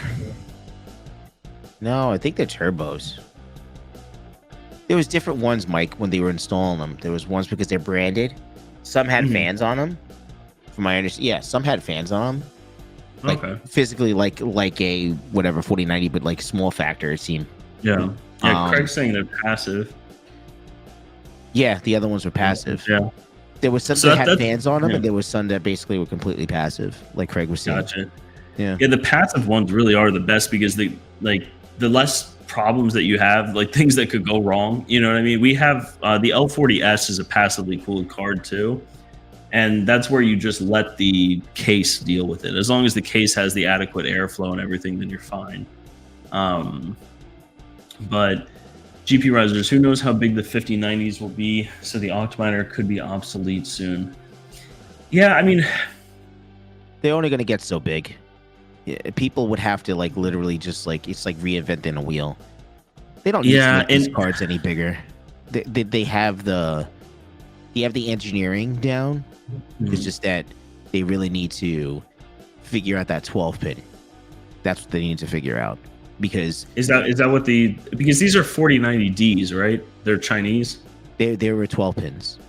No, I think they're turbos. There was different ones, Mike, when they were installing them. There was ones because they're branded. Some had fans on them. From my understanding, yeah, some had fans on them. Like, physically, like a whatever 4090, but like small factor, it seemed. Yeah. Craig's saying they're passive. Yeah, the other ones were passive. Yeah. There was some So that had that's fans on them, yeah. and there was some that basically were completely passive, like Craig was saying. Gotcha. Yeah. Yeah, the passive ones really are the best because the less problems that you have, like things that could go wrong. You know what I mean? We have the L40S is a passively cooled card too, and that's where you just let the case deal with it. As long as the case has the adequate airflow and everything, then you're fine. But GPURisers, who knows how big the 5090s will be? So the Octominer could be obsolete soon. Yeah, I mean, they're only going to get so big. Yeah, people would have to like literally just like it's like reinventing a wheel. They don't need to make these cards any bigger. They have the engineering down. It's just that they really need to figure out that 12 pin. That's what they need to figure out. Because is that what because these are 4090Ds, right? They're Chinese. They were 12 pins.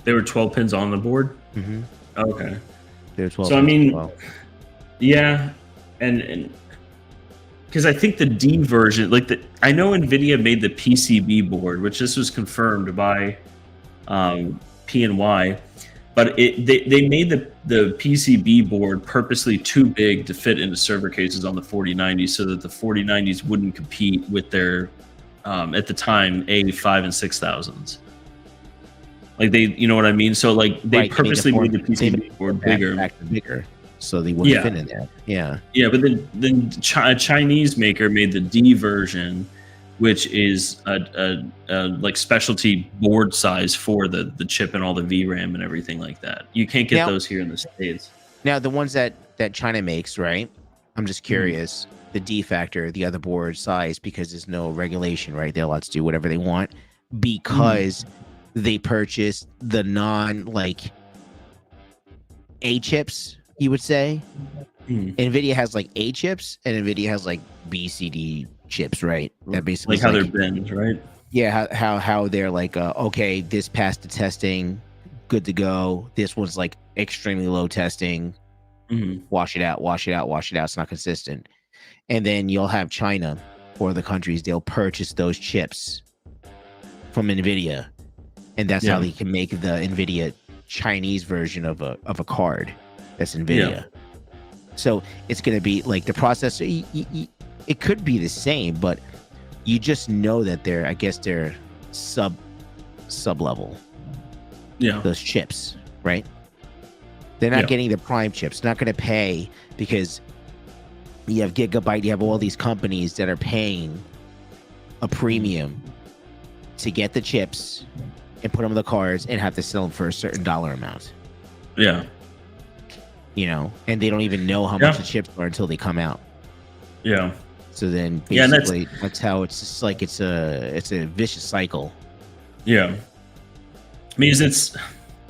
They were 12 pins on the board. Mm-hmm. Okay. They were 12. So I mean, yeah, and because I think the D version, I know NVIDIA made the PCB board, which this was confirmed by PNY, but they made the PCB board purposely too big to fit into server cases on the 4090s so that the 4090s wouldn't compete with their, at the time, A5 and 6000s. Like you know what I mean? So like they purposely made the PCB board bigger. So they wouldn't fit in there. Yeah. Yeah, but then a Chinese maker made the D version, which is a like specialty board size for the chip and all the VRAM and everything like that. You can't get those here in the States. Now the ones that China makes, right? I'm just curious. The D factor, the other board size, because there's no regulation, right? They're allowed to do whatever they want because they purchased the non A chips. You would say NVIDIA has like A chips and NVIDIA has like B, C, D chips, right? That basically like how they're bins, right? Yeah, how they're like, okay, this passed the testing, good to go. This one's like extremely low testing. Wash it out. It's not consistent. And then you'll have China or the countries, they'll purchase those chips from NVIDIA, and that's how they can make the NVIDIA Chinese version of a card. That's NVIDIA. So it's going to be like the processor. It could be the same, but you just know that they're sub level. Yeah. Those chips, right? They're not getting the prime chips. Not going to pay because you have Gigabyte. You have all these companies that are paying a premium to get the chips and put them in the cards and have to sell them for a certain dollar amount. Yeah. You know, and they don't even know how much the chips are until they come out. Yeah. So then basically that's how it's just like it's a vicious cycle. Yeah. Because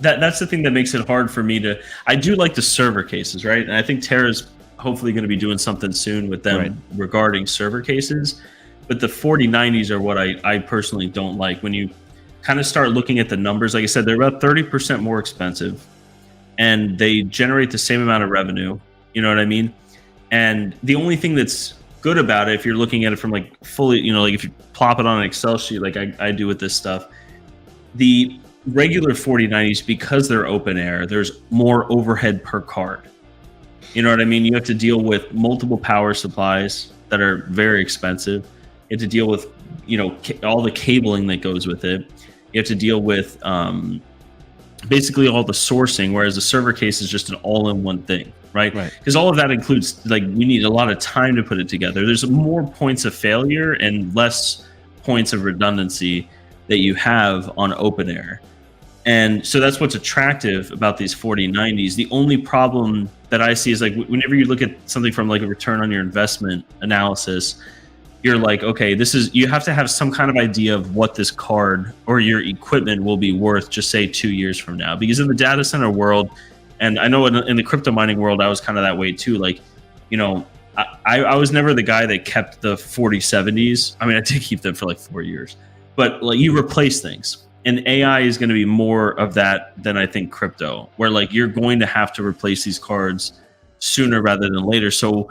that's the thing that makes it hard for me I do like the server cases, right? And I think Terra's hopefully going to be doing something soon with them regarding server cases. But the 4090s are what I personally don't like. When you kind of start looking at the numbers, like I said, they're about 30% more expensive. And they generate the same amount of revenue. You know what I mean? And the only thing that's good about it, if you're looking at it from like fully, you know, like if you plop it on an Excel sheet, like I do with this stuff, the regular 4090s, because they're open air, there's more overhead per card. You know what I mean? You have to deal with multiple power supplies that are very expensive. You have to deal with, you know, all the cabling that goes with it. You have to deal with, basically all the sourcing, whereas the server case is just an all-in-one thing, right? Because all of that includes, like, we need a lot of time to put it together. There's more points of failure and less points of redundancy that you have on open air. And so that's what's attractive about these 4090s. The only problem that I see is like whenever you look at something from like a return on your investment analysis, you're like, okay, you have to have some kind of idea of what this card or your equipment will be worth, just say 2 years from now. Because in the data center world, and I know in the crypto mining world, I was kind of that way too. Like, you know, I was never the guy that kept the 4070s. I mean, I did keep them for like 4 years, but like you replace things. And AI is going to be more of that than I think crypto, where like you're going to have to replace these cards sooner rather than later. So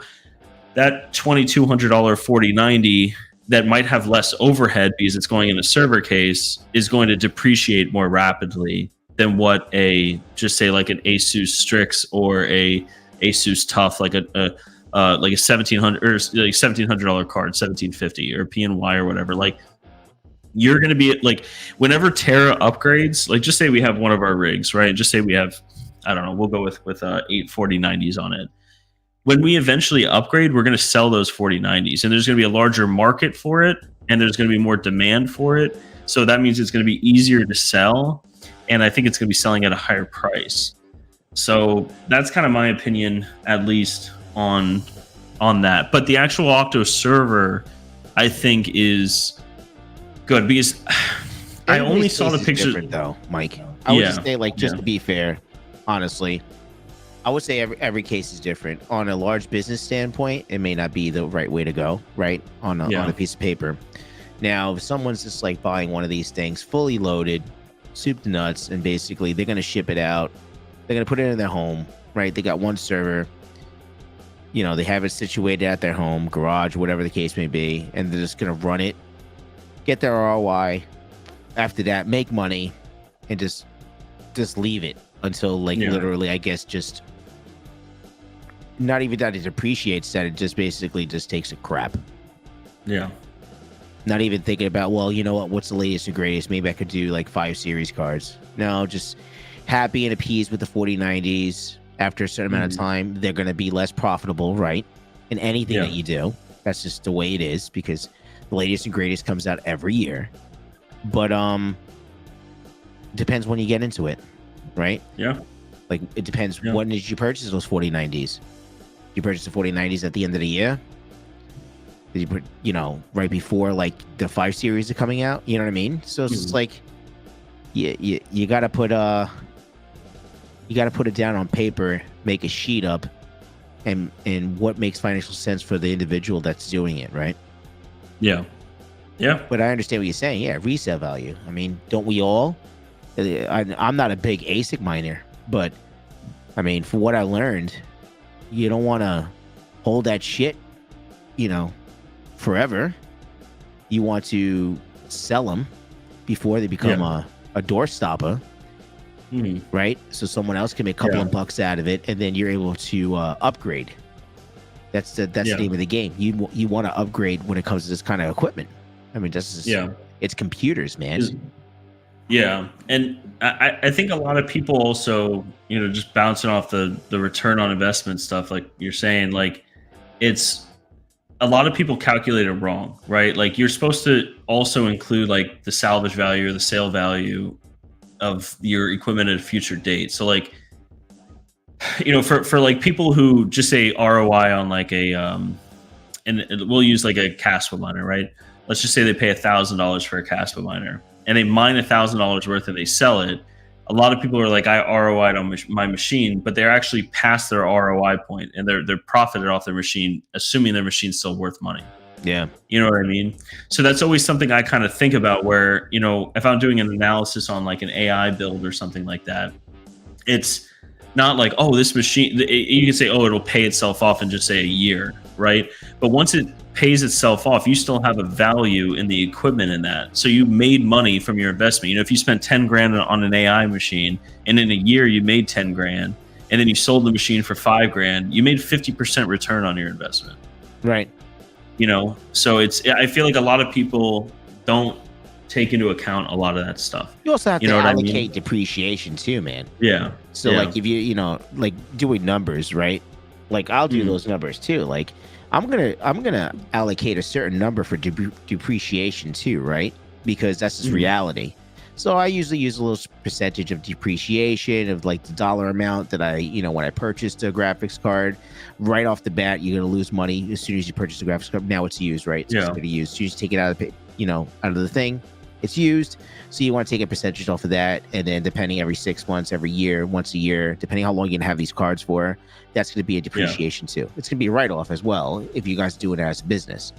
that $2,200 4090 that might have less overhead because it's going in a server case is going to depreciate more rapidly than what just say like an Asus Strix or a Asus Tough, like a $1,700 or like $1,700 card, 1750 or PNY or whatever. Like, you're going to be like, whenever Terra upgrades, like just say we have one of our rigs, right? Just say we have, I don't know, we'll go with 8 4090s on it. When we eventually upgrade, we're going to sell those 4090s, and there's going to be a larger market for it, and there's going to be more demand for it. So that means it's going to be easier to sell, and I think it's going to be selling at a higher price. So that's kind of my opinion, at least on that. But the actual Octo server, I think, is good because I only saw the pictures. Though, Mike, I would just say, like, just to be fair, honestly, I would say every case is different. On a large business standpoint, it may not be the right way to go, right? On a piece of paper. Now, if someone's just like buying one of these things fully loaded, soup to nuts, and basically they're going to ship it out, they're going to put it in their home, right? They got one server, they have it situated at their home, garage, whatever the case may be, and they're just going to run it, get their ROI. After that, make money, and just leave it until literally, I guess, just not even that it appreciates, that it just basically just takes a crap. Yeah. Not even thinking about, well, you know what? What's the latest and greatest? Maybe I could do like 5 series cards. No, just happy and appeased with the 4090s. After a certain amount of time, they're going to be less profitable, right? In anything that you do. That's just the way it is, because the latest and greatest comes out every year. But depends when you get into it, right? Yeah. Like, it depends. When did you purchase those 4090s? You purchased the 4090s at the end of the year? Did you put, right before like the 5 series are coming out? You know what I mean? So it's just like, you gotta put it down on paper, make a sheet up, and what makes financial sense for the individual that's doing it, right? Yeah. Yeah. But I understand what you're saying. Yeah, resale value. I mean, don't we all? I'm not a big ASIC miner, but I mean, from what I learned, you don't want to hold that shit, forever. You want to sell them before they become a door stopper, right? So someone else can make a couple of bucks out of it, and then you're able to upgrade. That's the name of the game. You want to upgrade when it comes to this kind of equipment. I mean, it's computers, man. Yeah, and I think a lot of people also, just bouncing off the return on investment stuff, like you're saying, like, it's a lot of people calculate it wrong, right? Like, you're supposed to also include like the salvage value or the sale value of your equipment at a future date. So like, for like people who just say ROI on like and we'll use like a Caspa miner, right? Let's just say they pay $1,000 for a Caspa miner, and they mine $1,000 worth and they sell it. A lot of people are like, I ROI'd on my machine, but they're actually past their ROI point, and they're profited off their machine, assuming their machine's still worth money. Yeah. You know what I mean? So that's always something I kind of think about, where, if I'm doing an analysis on like an AI build or something like that, it's not like, oh, this machine, you can say, oh, it'll pay itself off in just say a year, right? But once it pays itself off, you still have a value in the equipment in that. So you made money from your investment. If you spent 10 grand on an AI machine, and in a year you made 10 grand, and then you sold the machine for 5 grand, you made 50% return on your investment. Right. So I feel like a lot of people don't take into account a lot of that stuff. You also have to allocate depreciation too, man. Yeah. So like, if you like doing numbers, right? Like, I'll do those numbers too. Like, I'm gonna allocate a certain number for depreciation too, right? Because that's just reality. So I usually use a little percentage of depreciation of like the dollar amount that I, when I purchased a graphics card. Right off the bat, you're gonna lose money as soon as you purchase a graphics card. Now it's used, right? It's gonna be used. So you just take it out of the, out of the thing. It's used. So you want to take a percentage off of that, and then depending every 6 months, every year, once a year, depending how long you're gonna have these cards for, that's gonna be a depreciation too. It's gonna be a write-off as well if you guys do it as a business.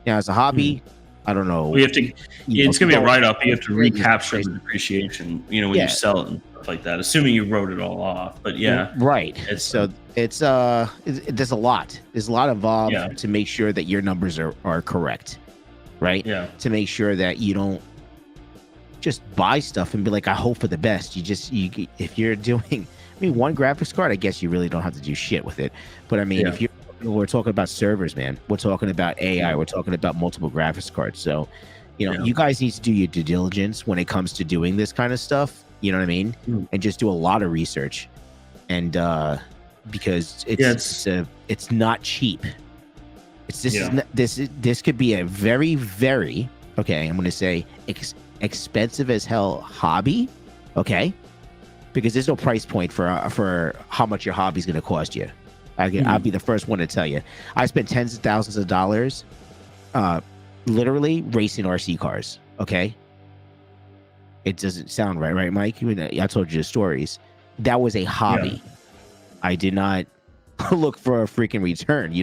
Now, as a hobby, I don't know. We have to. It's gonna be a write-off. You have to recapture the depreciation. When you sell it and stuff like that, assuming you wrote it all off. But right. There's a lot. There's a lot involved to make sure that your numbers are correct. right? Yeah. To make sure that you don't just buy stuff and be like, I hope for the best. If you're doing, I mean, one graphics card, I guess you really don't have to do shit with it. But I mean, Yeah. we're talking about servers, man. We're talking about AI. We're talking about multiple graphics cards. So, you guys need to do your due diligence when it comes to doing this kind of stuff. You know what I mean? And just do a lot of research. And because it's not cheap. This could be a very, very, okay, I'm going to say expensive as hell hobby, okay? Because there's no price point for how much your hobby is going to cost you. I'll be the first one to tell you. I spent tens of thousands of dollars literally racing RC cars, okay? It doesn't sound right, Mike? I told you the stories. That was a hobby. Yeah. I did not look for a freaking return.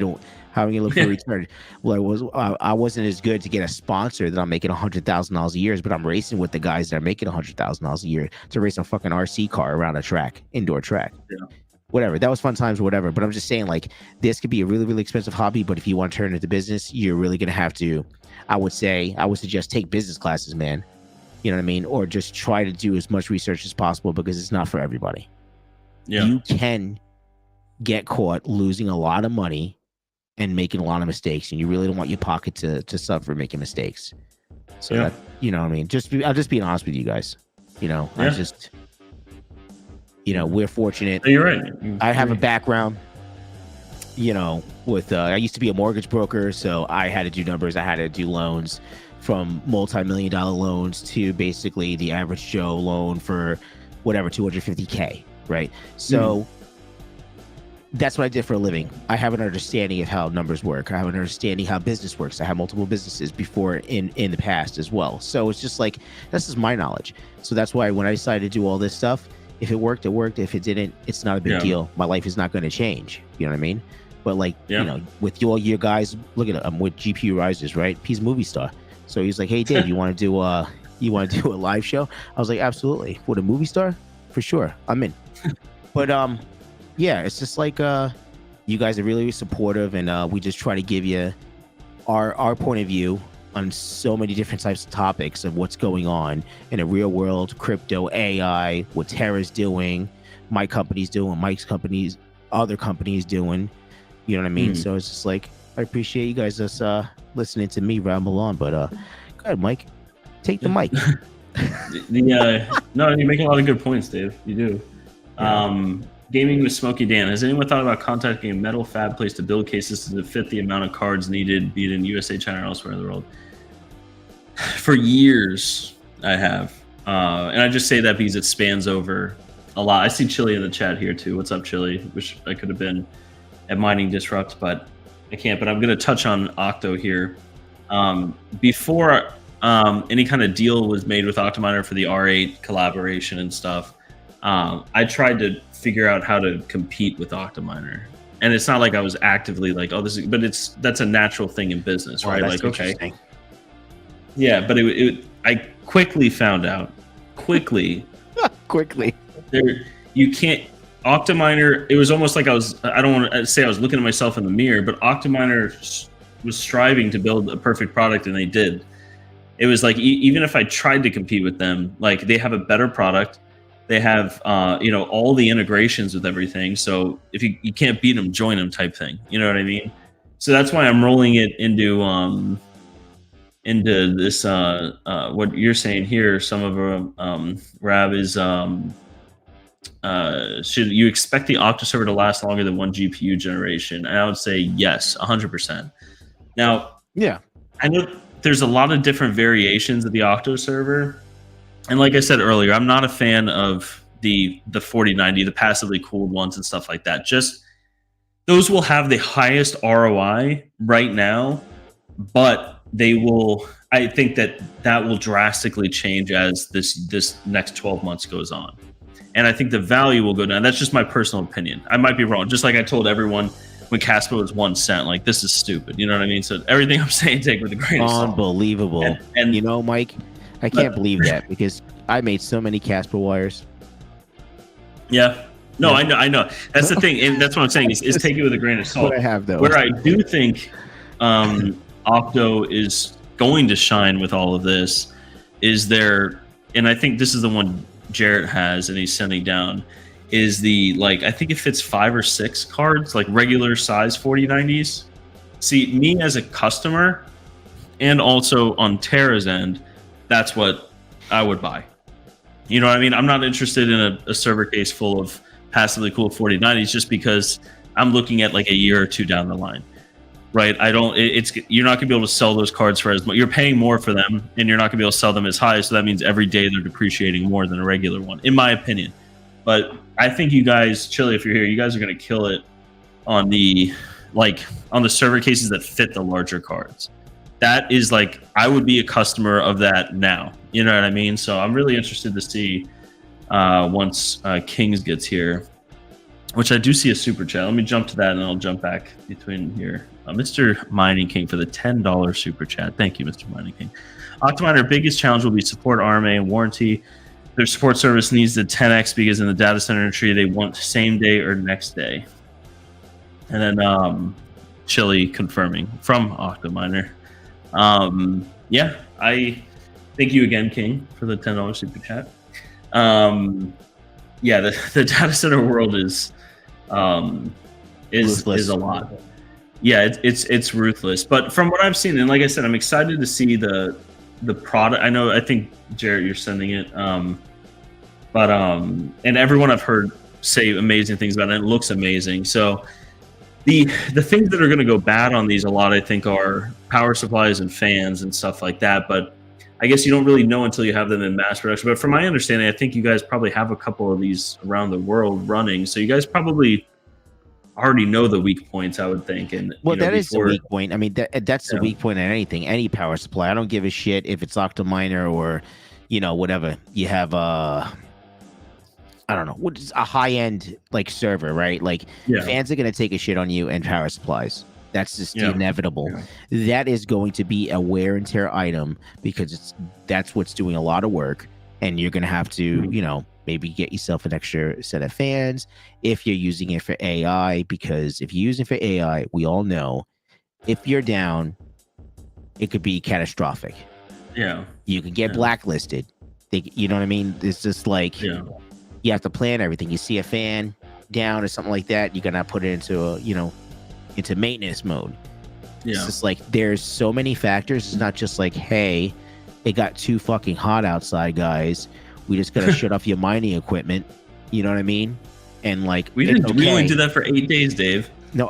How are you look for a return? Well, I wasn't as good to get a sponsor that I'm making $100,000 a year, but I'm racing with the guys that are making $100,000 a year to race a fucking RC car around a track, indoor track. Yeah. Whatever. That was fun times or whatever. But I'm just saying, like, this could be a really, really expensive hobby, but if you want to turn it into business, you're really going to have to, I would suggest take business classes, man. You know what I mean? Or just try to do as much research as possible because it's not for everybody. Yeah. You can get caught losing a lot of money and making a lot of mistakes, and you really don't want your pocket to suffer making mistakes. So that, you know what I mean? I'm just being honest with you guys. I just, we're fortunate. You're right. I have a background, with I used to be a mortgage broker, so I had to do numbers. I had to do loans, from multi-million-dollar loans to basically the average Joe loan for whatever, $250K, right? So that's what I did for a living. I have an understanding of how numbers work. I have an understanding how business works. I have multiple businesses before in the past as well. So it's just like, this is my knowledge. So that's why when I decided to do all this stuff, if it worked, it worked. If it didn't, it's not a big deal. My life is not going to change. You know what I mean? But like, with all your guys, look at it. I'm with GPURisers, right? He's a movie star. So he's like, hey, Dave, you want to do a live show? I was like, absolutely. With a movie star? For sure. I'm in. But yeah, it's just like you guys are really supportive, and we just try to give you our point of view on so many different types of topics of what's going on in a real world, crypto, AI, what Terra's doing, my company's doing, Mike's company's, other companies doing. You know what I mean? So it's just like, I appreciate you guys just listening to me ramble on, but go ahead, Mike, take the mic. No, you make a lot of good points, Dave. You do. Gaming with Smokey Dan. Has anyone thought about contacting a metal fab place to build cases to fit the amount of cards needed, be it in USA, China, or elsewhere in the world? For years, I have. And I just say that because it spans over a lot. I see Chili in the chat here, too. What's up, Chili? Wish I could have been at Mining Disrupt, but I can't. But I'm going to touch on Octo here. Before any kind of deal was made with Octominer for the R8 collaboration and stuff, I tried to figure out how to compete with Octominer, and it's not like I was actively like, oh, this is, but that's a natural thing in business, right? Like, okay, yeah, but I quickly found out, there, you can't. Octominer, it was almost like I don't want to say I was looking at myself in the mirror, but Octominer was striving to build a perfect product, and they did. It was like, even if I tried to compete with them, like, they have a better product. They have, all the integrations with everything. So if you can't beat them, join them type thing. You know what I mean? So that's why I'm rolling it into this, what you're saying here. Some of Rab is, should you expect the Octa server to last longer than one GPU generation? And I would say yes, 100%. Now, yeah, I know there's a lot of different variations of the Octo server. And like I said earlier, I'm not a fan of the 4090, the passively cooled ones and stuff like that. Just those will have the highest ROI right now, but they will. I think that will drastically change as this next 12 months goes on, and I think the value will go down. That's just my personal opinion. I might be wrong. Just like I told everyone when Casper was 1 cent, like, this is stupid. You know what I mean? So everything I'm saying, take with a grain of salt. Unbelievable. And Mike, I can't believe that, because I made so many Casper wires. Yeah. No, I know. That's the thing. And that's what I'm saying is take it with a grain of salt. What I have, though. Where I do think Octo is going to shine with all of this is there, and I think this is the one Jarrett has and he's sending down, is the, like, I think it fits 5 or 6 cards, like regular size 4090s. See, me as a customer and also on Terra's end, that's what I would buy. You know what I mean? I'm not interested in a server case full of passively cool 4090s just because I'm looking at like a year or two down the line, right? You're not gonna be able to sell those cards for as much. You're paying more for them and you're not gonna be able to sell them as high. So that means every day they're depreciating more than a regular one, in my opinion. But I think you guys, Chili, if you're here, you guys are gonna kill it on the server cases that fit the larger cards. That is like, I would be a customer of that now. You know what I mean? So I'm really interested to see once Kings gets here, which I do see a super chat. Let me jump to that and I'll jump back between here. Mr. Mining King for the $10 super chat. Thank you, Mr. Mining King. Optiminer, biggest challenge will be support RMA and warranty. Their support service needs the 10x because in the data center tree, they want same day or next day. And then Chili confirming from Octominer. Yeah, I thank you again, King, for the $10 super chat. Yeah, the data center world is a lot. Yeah, it's ruthless. But from what I've seen, and like I said, I'm excited to see the product. I think Jarrett, you're sending it. And everyone I've heard say amazing things about it. It looks amazing. So the things that are going to go bad on these a lot, I think, are power supplies and fans and stuff like that. But I guess you don't really know until you have them in mass production. But from my understanding, I think you guys probably have a couple of these around the world running. So you guys probably already know the weak points, I would think. And that is the weak point. I mean, that's the weak point in anything, any power supply. I don't give a shit if it's Octominer or, whatever. You have I don't know, what is a high-end like server, right? Like fans are gonna take a shit on you and power supplies. That's just inevitable. Yeah. That is going to be a wear and tear item because that's what's doing a lot of work, and you're gonna have to, maybe get yourself an extra set of fans if you're using it for AI. Because if you're using it for AI, we all know if you're down, it could be catastrophic. Yeah, you could get blacklisted. You know what I mean? It's just like. Yeah. You have to plan everything. You see a fan down or something like that, you're gonna put it into into maintenance mode. Yeah. It's just like there's so many factors. It's not just like, hey, it got too fucking hot outside, guys. We just gotta shut off your mining equipment. You know what I mean? And like we only did that for 8 days, Dave. No,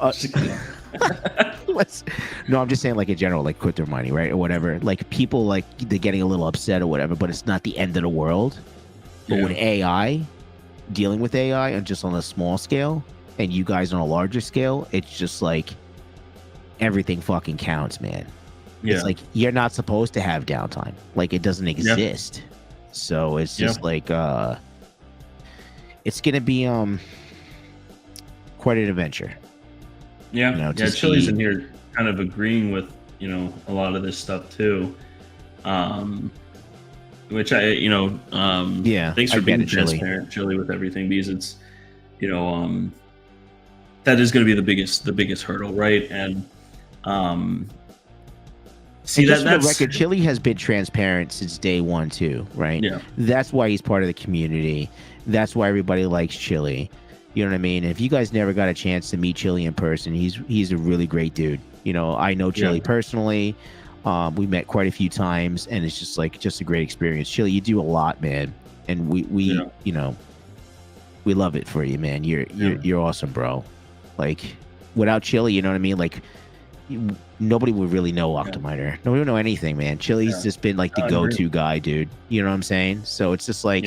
no, I'm just saying like in general, like quit their mining, right, or whatever. Like people like they're getting a little upset or whatever, but it's not the end of the world. But with AI. Dealing with AI and just on a small scale and you guys on a larger scale, it's just like everything fucking counts, man. It's like you're not supposed to have downtime. Like it doesn't exist. So it's just like it's gonna be quite an adventure. Yeah. Chili's in here kind of agreeing with a lot of this stuff too. Which thanks for being transparent, Chili, with everything, because it's, that is going to be the biggest hurdle, right? And that's the record. Chili has been transparent since day one too, right? Yeah, that's why he's part of the community. That's why everybody likes Chili. You know what I mean? If you guys never got a chance to meet Chili in person, he's a really great dude. I know Chili personally. We met quite a few times, and it's just a great experience. Chili, you do a lot, man, and we love it for you, man. You're awesome, bro. Like without Chili, you know what I mean? Like nobody would really know Octominer. Nobody would know anything, man. Chili's just been like the go-to guy, dude. You know what I'm saying? So it's just like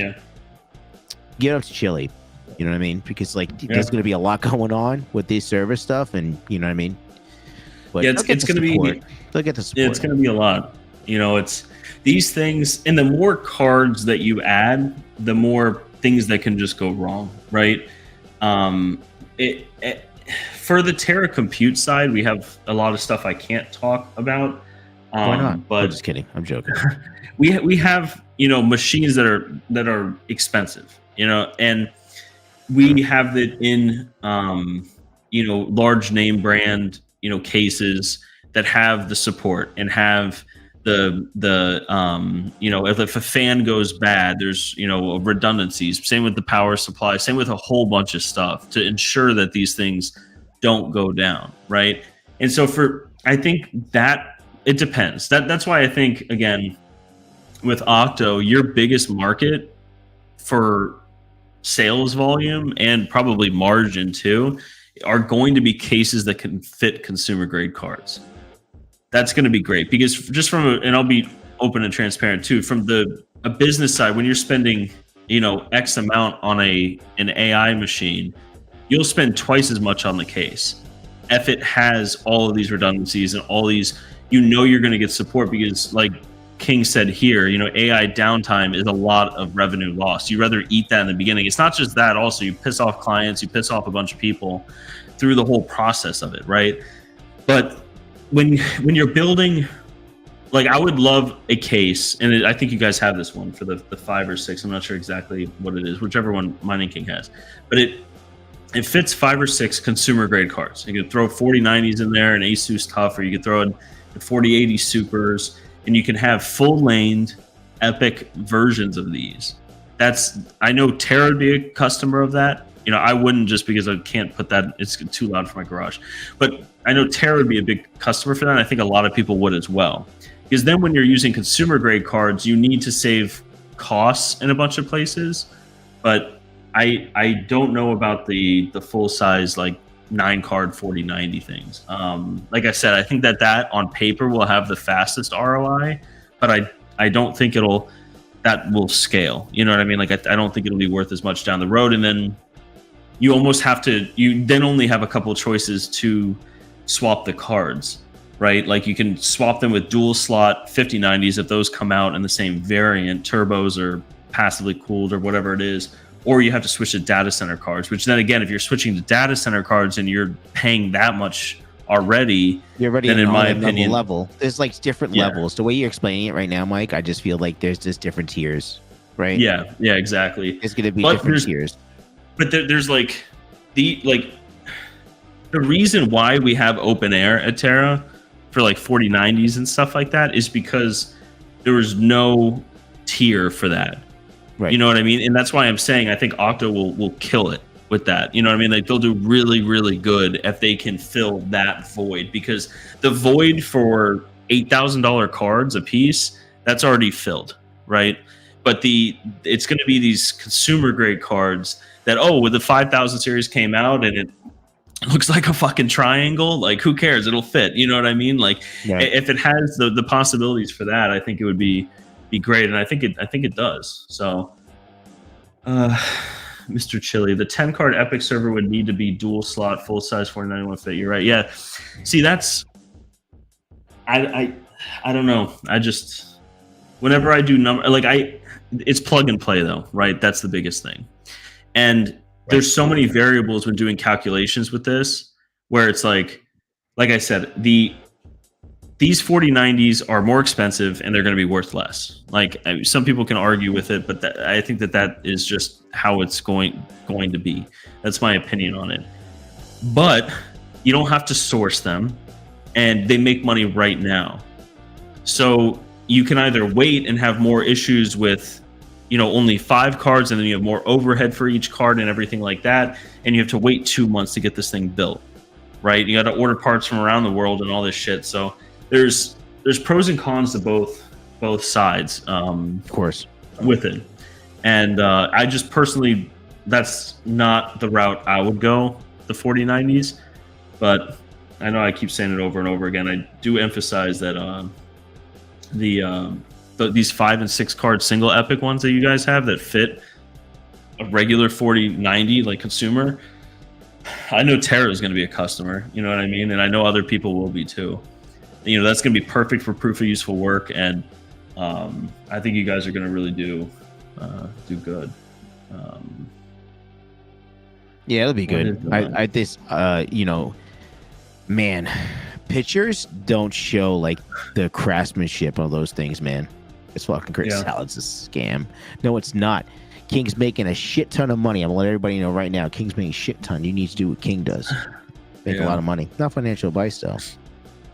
get up to Chili. You know what I mean? Because like there's gonna be a lot going on with this server stuff, and you know what I mean. But it's gonna be. They'll get the support. It's going to be a lot. It's these things, and the more cards that you add, the more things that can just go wrong, right? For the Terra compute side, we have a lot of stuff I can't talk about. Why not? But I'm just kidding. I'm joking. we have machines that are expensive, and we have it in large name brand cases that have the support and have you know, if a fan goes bad, there's, you know, redundancies. Same with the power supply. Same with a whole bunch of stuff to ensure that these things don't go down, right? And so I think that it depends. That's why I think, again, with Octo, your biggest market for sales volume and probably margin too are going to be cases that can fit consumer grade cards. That's going to be great because just and I'll be open and transparent too, from a business side, when you're spending, you know, X amount on an AI machine, you'll spend twice as much on the case if it has all of these redundancies and all these, you know, you're going to get support because, like King said here, you know, AI downtime is a lot of revenue loss. You rather eat that in the beginning. It's not just that, also you piss off clients, you piss off a bunch of people through the whole process of it, right? But when you're building, like, I would love a case, and I think you guys have this one for the 5 or 6. I'm not sure exactly what it is, whichever one Mining Kiing has, but it fits 5 or 6 consumer grade cards. You could throw 4090s in there and Asus Tough, or you could throw in the 4080 Supers, and you can have full laned epic versions of these. I know Terra would be a customer of that. You know, I wouldn't, just because I can't put that, it's too loud for my garage. But I know Terra would be a big customer for that. And I think a lot of people would as well. Because then when you're using consumer grade cards, you need to save costs in a bunch of places. But I don't know about the full size, like 9-card 4090 things. Like I said, I think that on paper will have the fastest ROI, but I don't think that will scale. You know what I mean? Like I don't think it'll be worth as much down the road. And then you almost have to, you then only have a couple of choices to swap the cards, right? Like you can swap them with dual slot 5090s if those come out in the same variant, turbos or passively cooled or whatever it is, or you have to switch to data center cards, which then again, if you're switching to data center cards and you're paying that much already, you're already then in my opinion, level. There's like different levels. The way you're explaining it right now, Mike, I just feel like there's just different tiers, right? Yeah, exactly. It's going to be different tiers. But there's like the reason why we have open air at Terra for like 4090s and stuff like that is because there was no tier for that. Right. You know what I mean? And that's why I'm saying I think Octo will kill it with that. You know what I mean? Like they'll do really, really good if they can fill that void, because the void for $8,000 cards a piece, that's already filled, right? But it's going to be these consumer grade cards that, with the 5000 series came out and it looks like a fucking triangle, like who cares? It'll fit. You know what I mean? Like if it has the possibilities for that, I think it would be great. And I think it does. So, Mr. Chili, the 10-card Epic server would need to be dual slot, full size 4091 fit. You're right. Yeah. See, that's, I don't know. I just, whenever I do it's plug and play though, right? That's the biggest thing. And there's so many variables when doing calculations with this, where it's like I said, these 4090s are more expensive and they're going to be worth less. Like some people can argue with it, but I think that is just how it's going to be. That's my opinion on it. But you don't have to source them, and they make money right now. So you can either wait and have more issues with, only 5 cards, and then you have more overhead for each card and everything like that, and you have to wait 2 months to get this thing built, right? You got to order parts from around the world and all this shit. So there's pros and cons to both sides, of course, with it. And I just personally, that's not the route I would go, the 4090s. But I know I keep saying it over and over again. I do emphasize that these 5 and 6 card single epic ones that you guys have that fit a regular 4090 like consumer, I know Terra is going to be a customer. You know what I mean? And I know other people will be too. That's going to be perfect for proof of useful work, and I think you guys are going to really do good. Yeah, it'll be good. Man, pictures don't show like the craftsmanship of those things, man. It's fucking great. Yeah. Salad's a scam. No, it's not. King's making a shit ton of money. I'm gonna let everybody know right now. King's making a shit ton. You need to do what King does. Make a lot of money. Not financial advice though.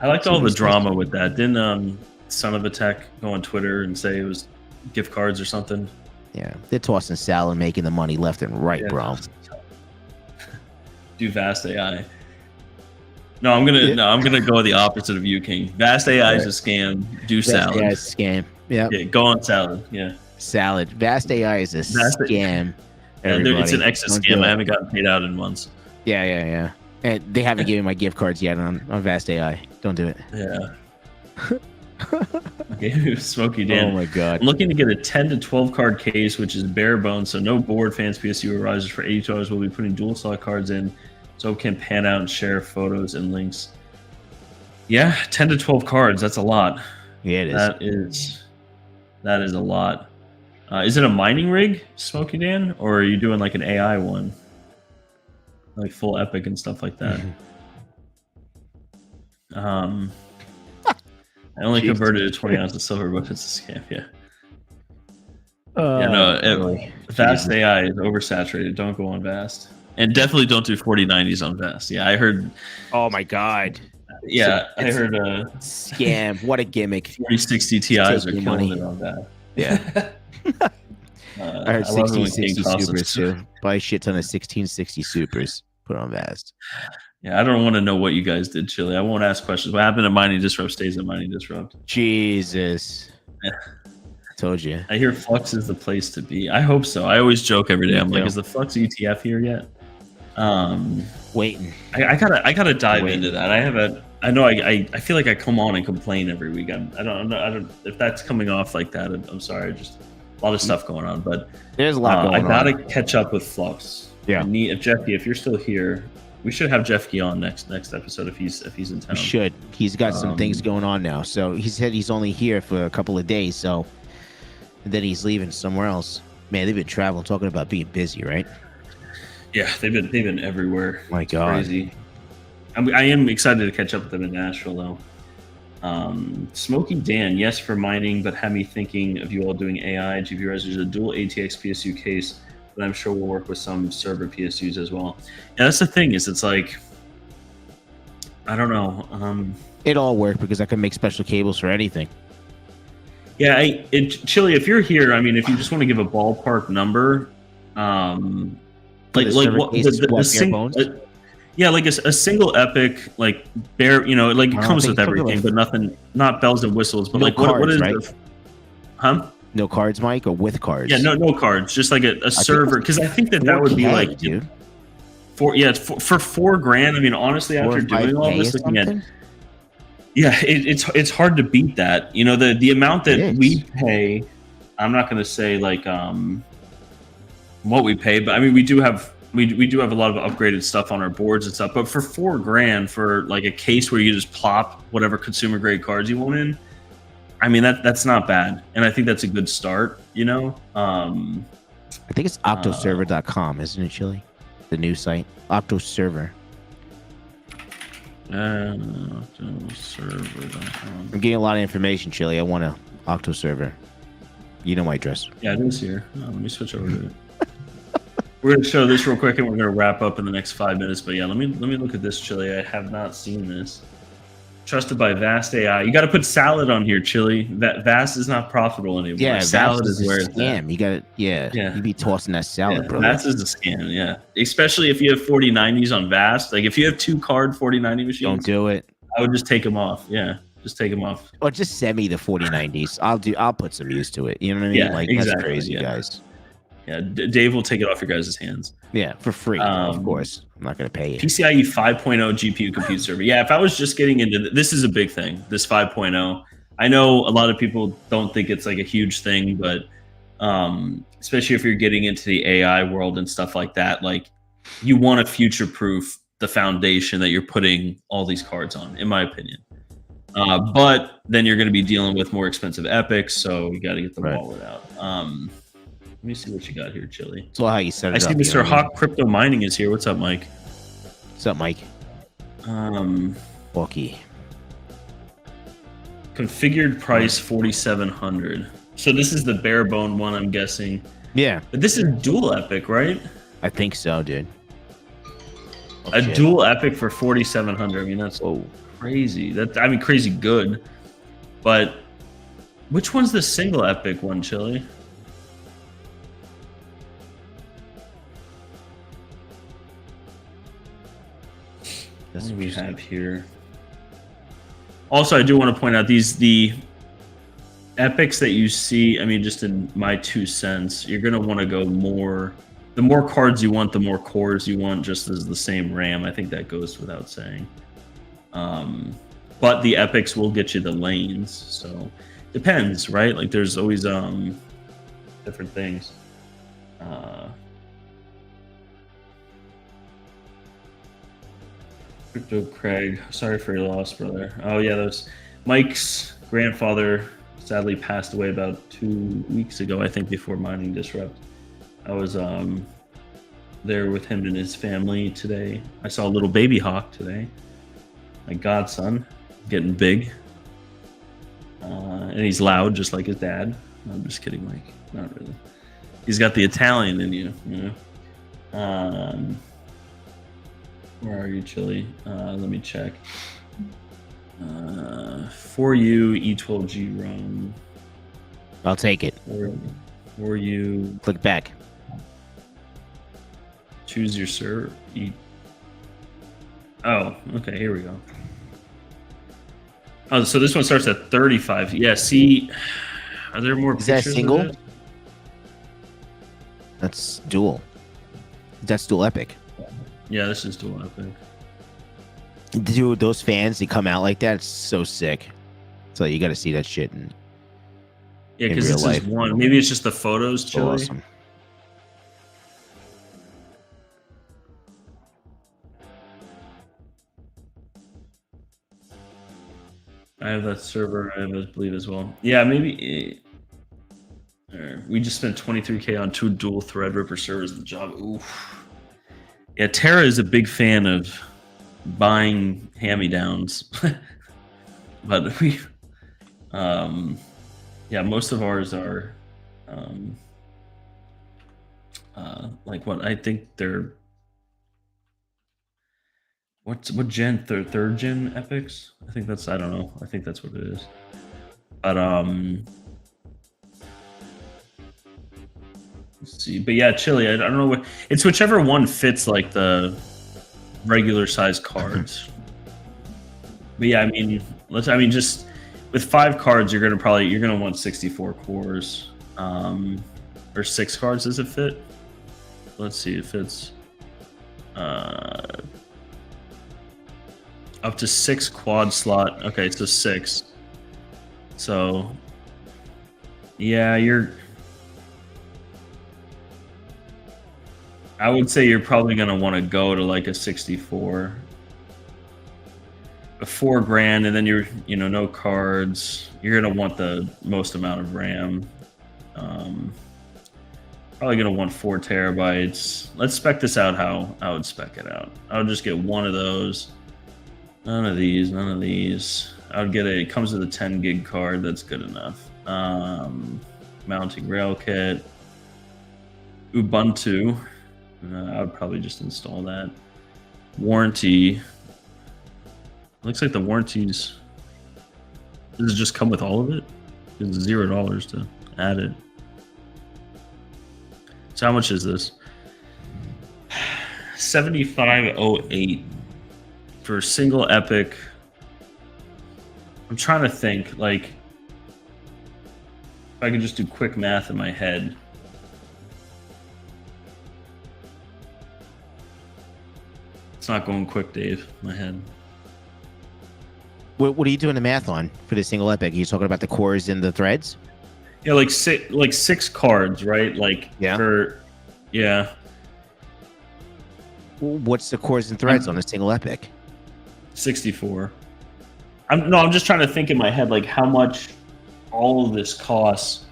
I liked all the drama with that. Didn't son of a tech go on Twitter and say it was gift cards or something. Yeah, they're tossing salad, making the money left and right, Yeah. bro. Do VastAI. No, I'm gonna go the opposite of you, King. VastAI is a scam. Do salad. VastAI is a scam. Yep. Yeah, go on salad. Yeah. Salad. VastAI is a scam. Yeah, it's an Everybody. exit Don't scam. do I it. haven't gotten paid out in months. Yeah. And they haven't given my gift cards yet on VastAI. Don't do it. Yeah. Okay, Smoky Dan. Oh my god. I'm looking to get a 10 to 12 card case, which is bare bones, so no board fans, PSU, or risers for $80. We'll be putting dual slot cards in so it can pan out and share photos and links. Yeah, 10 to 12 cards. That's a lot. Yeah, it is. That is a lot. Is it a mining rig, Smoky Dan, or are you doing like an AI one? Like full epic and stuff like that. I only converted to 20 ounces of silver, but it's a scam. Yeah. Really. VastAI is oversaturated. Don't go on Vast, and definitely don't do 4090s on Vast. Yeah, I heard. Oh my god. Yeah, I It's- heard. Scam. What a gimmick. 4060 Ti's are Taking killing money. it on that. Yeah. I heard love it when King 1660 crosses. supers too. Buy a shit ton of 1660 supers. Put on Vast. Yeah, I don't want to know what you guys did, Chili. I won't ask questions. What happened to Mining Disrupt stays at Mining Disrupt. Jesus. Yeah. Told you. I hear Flux is the place to be. I hope so. I always joke every day. I'm like, Yeah. is the Flux ETF here yet? Waiting. I gotta dive Wait. into that. I feel like I come on and complain every week. I don't if that's coming off like that. I'm sorry. Just a lot of stuff going on, but There's a lot going I gotta on. catch up with Flux. Yeah. If you're still here, we should have Jeff Key on next episode if he's in town. We should. He's got some things going on now. So he said he's only here for a couple of days. So and then he's leaving somewhere else. Man, they've been traveling, talking about being busy, right? Yeah, they've been everywhere. My It's God. crazy. I am excited to catch up with them in Nashville though. Smoky Dan, yes for mining, but had me thinking of you all doing AI. GPURisers, a dual ATX PSU case, but I'm sure we'll work with some server PSUs as well. Yeah, that's the thing is it's like, I don't know. It all worked because I can make special cables for anything. Yeah, Chili, if you're here, I mean, if you just want to give a ballpark number, like server what cases the go up sing- bare bones? yeah, like a single epic, like bare, like it I don't comes think with so, everything, like- but not bells and whistles. But No like, what cards, is right? huh? No cards, Mike, or with cards? Yeah, no cards, just like a server. Because I think that would be 4K, like dude. for $4,000. I mean, honestly, after 4 or doing all 5K this, or looking at something? yeah, it's hard to beat that. The amount It that is. we pay. I'm not going to say like what we pay, but I mean we do have a lot of upgraded stuff on our boards and stuff. But for $4,000 for like a case where you just plop whatever consumer grade cards you want in, I mean that's not bad, and I think that's a good start. I think it's octoserver.com, isn't it, Chili? The new site. Octoserver. Server.com. I'm getting a lot of information, Chili. I want a Octoserver. You know my address. Yeah, it is here. Let me switch over to it. We're going to show this real quick, and we're going to wrap up in the next 5 minutes. But yeah, let me look at this, Chili. I have not seen this. Trusted by VastAI. You got to put salad on here, Chili. Vast is not profitable anymore. Yeah, salad Vast is where a it's at. scam. You got it. Yeah. Yeah. You be tossing that salad, Yeah, bro. Vast is a scam. Yeah, especially if you have 4090s on Vast. Like if you have 2 card 4090 machines, Don't do it. I would just take them off. Yeah, just take them off. Or just send me the 4090s. I'll put some use to it. You know what I mean? Yeah, Like exactly, that's crazy, yeah. guys. Yeah, Dave will take it off your guys' hands. Yeah, for free, of course. I'm not gonna pay you. PCIe 5.0 GPU compute server. Yeah, if I was just getting into this is a big thing. This 5.0. I know a lot of people don't think it's like a huge thing, but especially if you're getting into the AI world and stuff like that, like you want to future-proof the foundation that you're putting all these cards on, in my opinion. But then you're going to be dealing with more expensive epics, so you got to get the Right. wallet out. Let me see what you got here, Chili. It's all how you set I it see up. you know Mr. what I mean? Hawk Crypto Mining is here. What's up, Mike? What's up, Mike? Walkie. Configured price 4,700. So this is the bare bone one, I'm guessing. Yeah, But this is dual epic, right? I think so, dude. Oh, A shit. dual epic for 4,700. I mean, that's Whoa. crazy. Crazy good. But Which one's the single epic one, Chili? What do we have here? Also, I do want to point out the epics that you see. I mean, just in my 2 cents, you're gonna want to go more. The more cards you want, the more cores you want, just as the same RAM. I think that goes without saying. But the epics will get you the lanes, so depends, right? Like there's always different things. Crypto Craig, sorry for your loss, brother. Oh yeah, those Mike's grandfather sadly passed away about 2 weeks ago, I think, before Mining Disrupt. I was there with him and his family today. I saw a little baby hawk today. My godson, getting big. And he's loud, just like his dad. No, I'm just kidding, Mike. Not really. He's got the Italian in you, you know. Where are you, Chili? Let me check. For you, E12G ROM. I'll take it. For you. Click back. Choose your server. Oh, okay. Here we go. Oh, so this one starts at 35. Yeah. See, are there more? Is that pictures single? of it? That's dual. That's dual epic. Yeah, this is dual epic. Dude, those fans, they come out like that. It's so sick. So you got to see that shit. Yeah, because this is one. Maybe it's just the photos, Chili. Awesome. I have that server, I believe, as well. Yeah, maybe. We just spent 23K on 2 dual Threadripper servers in the job. Oof. Yeah, Terra is a big fan of buying hand-me-downs. But we, yeah, most of ours are, like what I think they're. What gen? Third gen epics? I think that's, I don't know. I think that's what it is. But let's see. But yeah, Chili, I don't know what it's, whichever one fits like the regular size cards. But yeah, I mean, just with 5 cards, you're gonna want 64 cores. Or 6 cards, does it fit? Let's see, it fits up to 6 quad slot. Okay, so 6. So yeah, I would say you're probably gonna want to go to like a 64, a $4,000, and then you're, no cards. You're gonna want the most amount of RAM. Probably gonna want 4 terabytes. Let's spec this out how I would spec it out. I would just get one of those. None of these. I would get it comes with a 10 gig card. That's good enough. Mounting rail kit. Ubuntu. I would probably just install that. Warranty. Looks like the warranties. Does it just come with all of it? It's $0 to add it. So how much is this? 7508 for single epic. I'm trying to think, like, if I could just do quick math in my head. It's not going quick, Dave. My head. What are you doing the math on for the single epic? Are you talking about the cores and the threads? Yeah, like 6 cards, right? Like, yeah. Yeah. What's the cores and threads on a single epic? 64. I'm just trying to think in my head, like, how much all of this costs,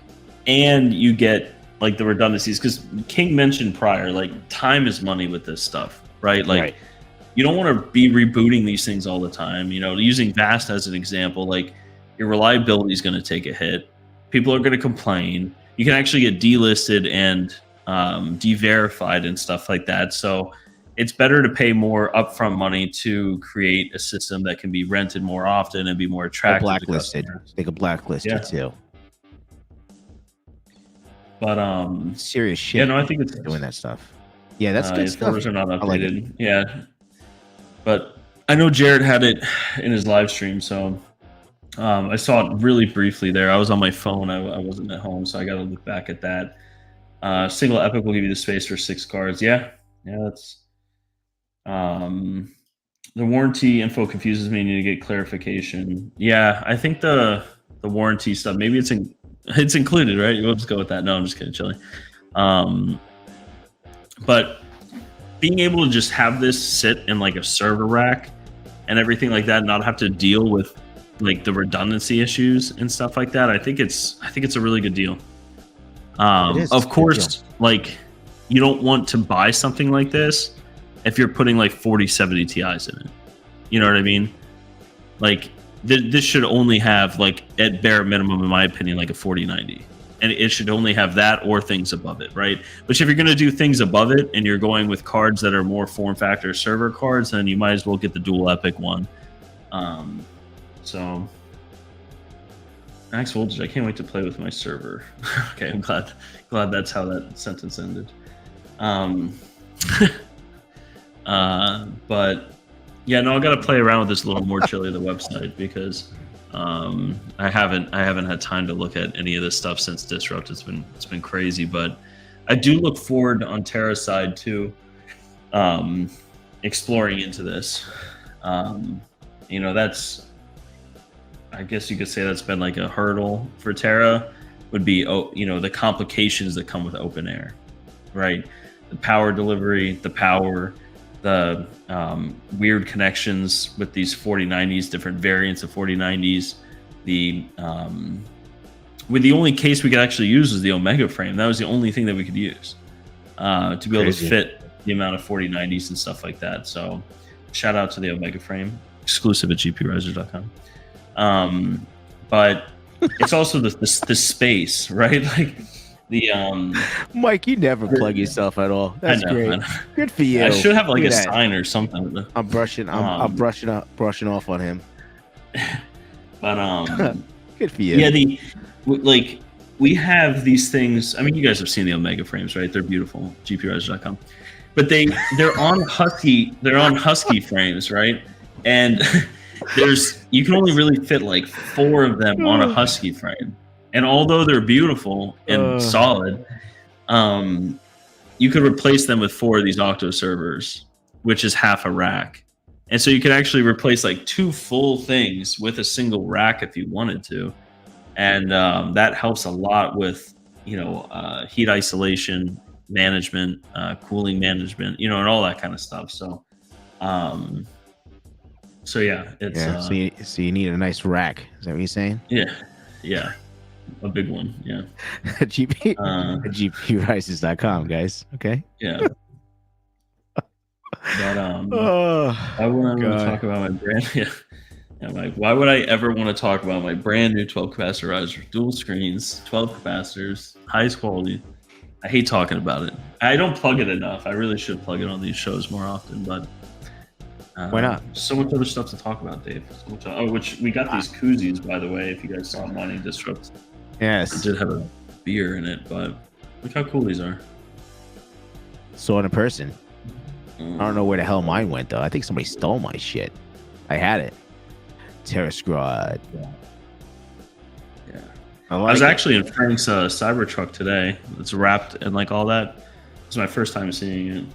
and you get like the redundancies, because King mentioned prior, like, time is money with this stuff, right? Like, right. You don't want to be rebooting these things all the time. Using Vast as an example, like, your reliability is going to take a hit. People are going to complain. You can actually get delisted and de-verified and stuff like that. So it's better to pay more upfront money to create a system that can be rented more often and be more attractive. Blacklisted. They could blacklist it too. But Serious shit. yeah, no, I think it's doing that stuff. Yeah, that's good stuff. Servers are not I like it. updated. Yeah, but I know Jared had it in his live stream, so I saw it really briefly there. I was on my phone. I wasn't at home, so I got to look back at that. Single epic will give you the space for 6 cards. Yeah, that's. The warranty info confuses me. I need to get clarification. Yeah, I think the warranty stuff, maybe it's included, right? We'll just go with that. No, I'm just kidding, Chili. But being able to just have this sit in like a server rack and everything like that, not have to deal with like the redundancy issues and stuff like that, I think it's a really good deal. Of course, like you don't want to buy something like this if you're putting like 4070 Ti's in it. You know what I mean? Like this should only have, like, at bare minimum, in my opinion, like a 4090. And it should only have that or things above it, right? But if you're going to do things above it and you're going with cards that are more form factor server cards, then you might as well get the dual epic one. So max voltage, I can't wait to play with my server. Okay, I'm glad that's how that sentence ended. But yeah, no, I got to play around with this a little more, Chili, the website, because I haven't had time to look at any of this stuff since Disrupt. It's been crazy, but I do look forward on Terra's side to exploring into this. You know, that's, I guess you could say that's been like a hurdle for Terra, would be, you know, the complications that come with open air, right? The power delivery, the power, the weird connections with these 4090s, different variants of 4090s. With the only case we could actually use was the Omega frame. That was the only thing that we could use to be able to fit the amount of 4090s and stuff like that. So shout out to the Omega frame, exclusive at GPURisers.com. But it's also the space, right? Like the Mike, you never plug yourself at all. That's great. Good for you. I should have like a sign or something. I'm brushing off on him. But good for you. Yeah, like we have these things. I mean, you guys have seen the Omega frames, right? They're beautiful. GPURisers.com. But they're on Husky frames, right? And you can only really fit like 4 of them on a Husky frame. And although they're beautiful and solid, you could replace them with 4 of these Octo servers, which is half a rack. And so you could actually replace like 2 full things with a single rack if you wanted to. And that helps a lot with, you know, heat isolation management, cooling management, you know, and all that kind of stuff. So, yeah, it's so you need a nice rack. Is that what you're saying? Yeah, a big one. Yeah. GPURisers.com, guys. Okay. Yeah. But I want to talk about my brand. Yeah. Like, why would I ever want to talk about my brand new 12 capacitor riser, dual screens, 12 capacitors, highest quality? I hate talking about it. I don't plug it enough. I really should plug it on these shows more often, but why not? So much other stuff to talk about, Dave. Which we got these koozies, by the way, if you guys saw Mining Disrupt. Yes. It did have a beer in it, but look how cool these are. Saw it in person. I don't know where the hell mine went, though. I think somebody stole my shit. I had it. Terra Squad. Yeah. I was actually in Frank's Cybertruck today. It's wrapped and like all that. It's my first time seeing it.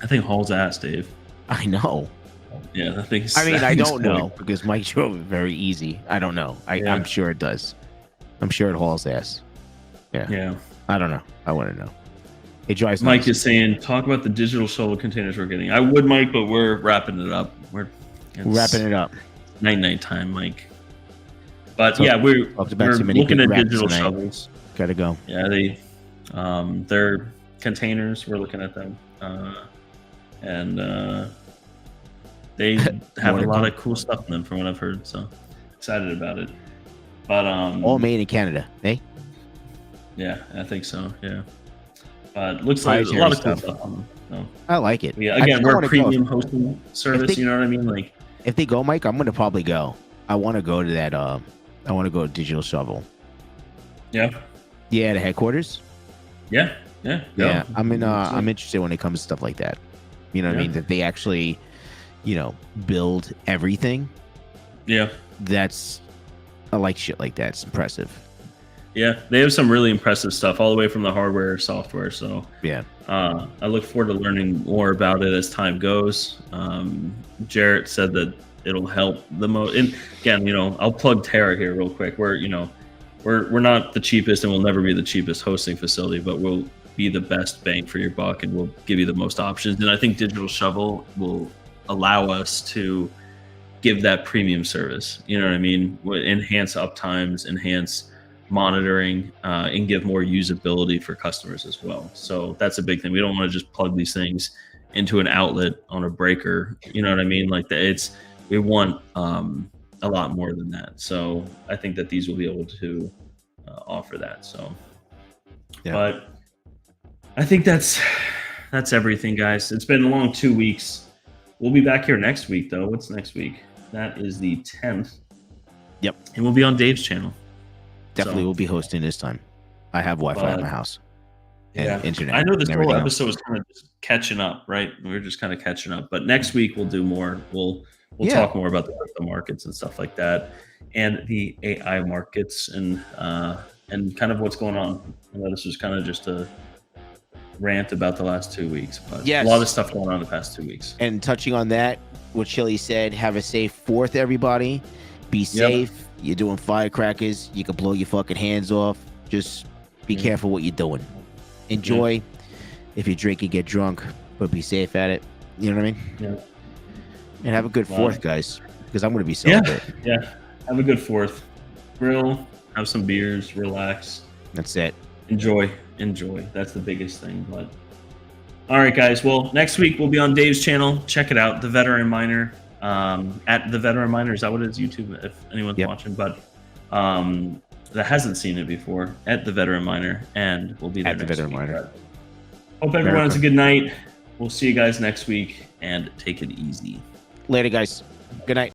I think hauls ass, Dave. I know. Yeah, that thing's. I mean, I don't know because Mike drove it very easy. I don't know. I'm sure it does. I'm sure it hauls ass. Yeah. I don't know. I want to know. It drives. Mike is saying, talk about the digital shovel containers we're getting. I would, Mike, but we're wrapping it up. We're wrapping it up. Night time, Mike. But yeah, we're looking at digital shovels. Gotta go. Yeah, they're containers. We're looking at them, and they have a lot of cool stuff in them, from what I've heard. So excited about it. But all made in Canada, eh? Yeah, I think so. Yeah, but looks like a lot of cool stuff on them. So, I like it. Yeah, again, we're a premium hosting service. You know what I mean? Like, if they go, Mike, I'm gonna probably go. I want to go to that. I want to go to Digital Shovel. Yeah. Yeah, the headquarters. Yeah. Yeah, I'm interested when it comes to stuff like that. You know what I mean? That they actually, build everything. Yeah. I like shit like that. It's impressive. Yeah, they have some really impressive stuff all the way from the hardware, software. So yeah, I look forward to learning more about it as time goes. Jarrett said that it'll help the most. And again, I'll plug Terra here real quick. We're not the cheapest, and we'll never be the cheapest hosting facility, but we'll be the best bang for your buck, and we'll give you the most options. And I think Digital Shovel will allow us to give that premium service. You know what I mean? Enhance uptimes, enhance monitoring, and give more usability for customers as well. So that's a big thing. We don't want to just plug these things into an outlet on a breaker. You know what I mean? Like we want a lot more than that. So I think that these will be able to offer that. So, but I think that's everything, guys. It's been a long 2 weeks. We'll be back here next week, though. What's next week? That is the 10th. Yep. And we'll be on Dave's channel. Definitely will be hosting this time. I have Wi-Fi in my house. And internet. I know this whole episode was kind of just catching up, right? We were just kind of catching up. But next week we'll do more. We'll talk more about the crypto markets and stuff like that, and the AI markets and kind of what's going on. I know this was kind of just a rant about the last 2 weeks, but a lot of stuff going on the past 2 weeks. And touching on that, what Chili said, have a safe 4th, everybody. Be safe. You're doing firecrackers. You can blow your fucking hands off. Just be careful what you're doing. Enjoy. If you drink, you get drunk, but be safe at it. You know what I mean? Yeah. And have a good 4th, guys, because I'm going to be celebrating. Yeah. Have a good 4th. Grill, have some beers, relax. That's it. Enjoy. That's the biggest thing. But all right, guys. Well, next week we'll be on Dave's channel. Check it out, The Veteran Miner. At The Veteran Miner, is that what it is? YouTube, if anyone's watching. But that hasn't seen it before, at The Veteran Miner, and we'll be there at The Veteran Miner. Hope everyone has a good night. We'll see you guys next week, and take it easy. Later, guys. Good night.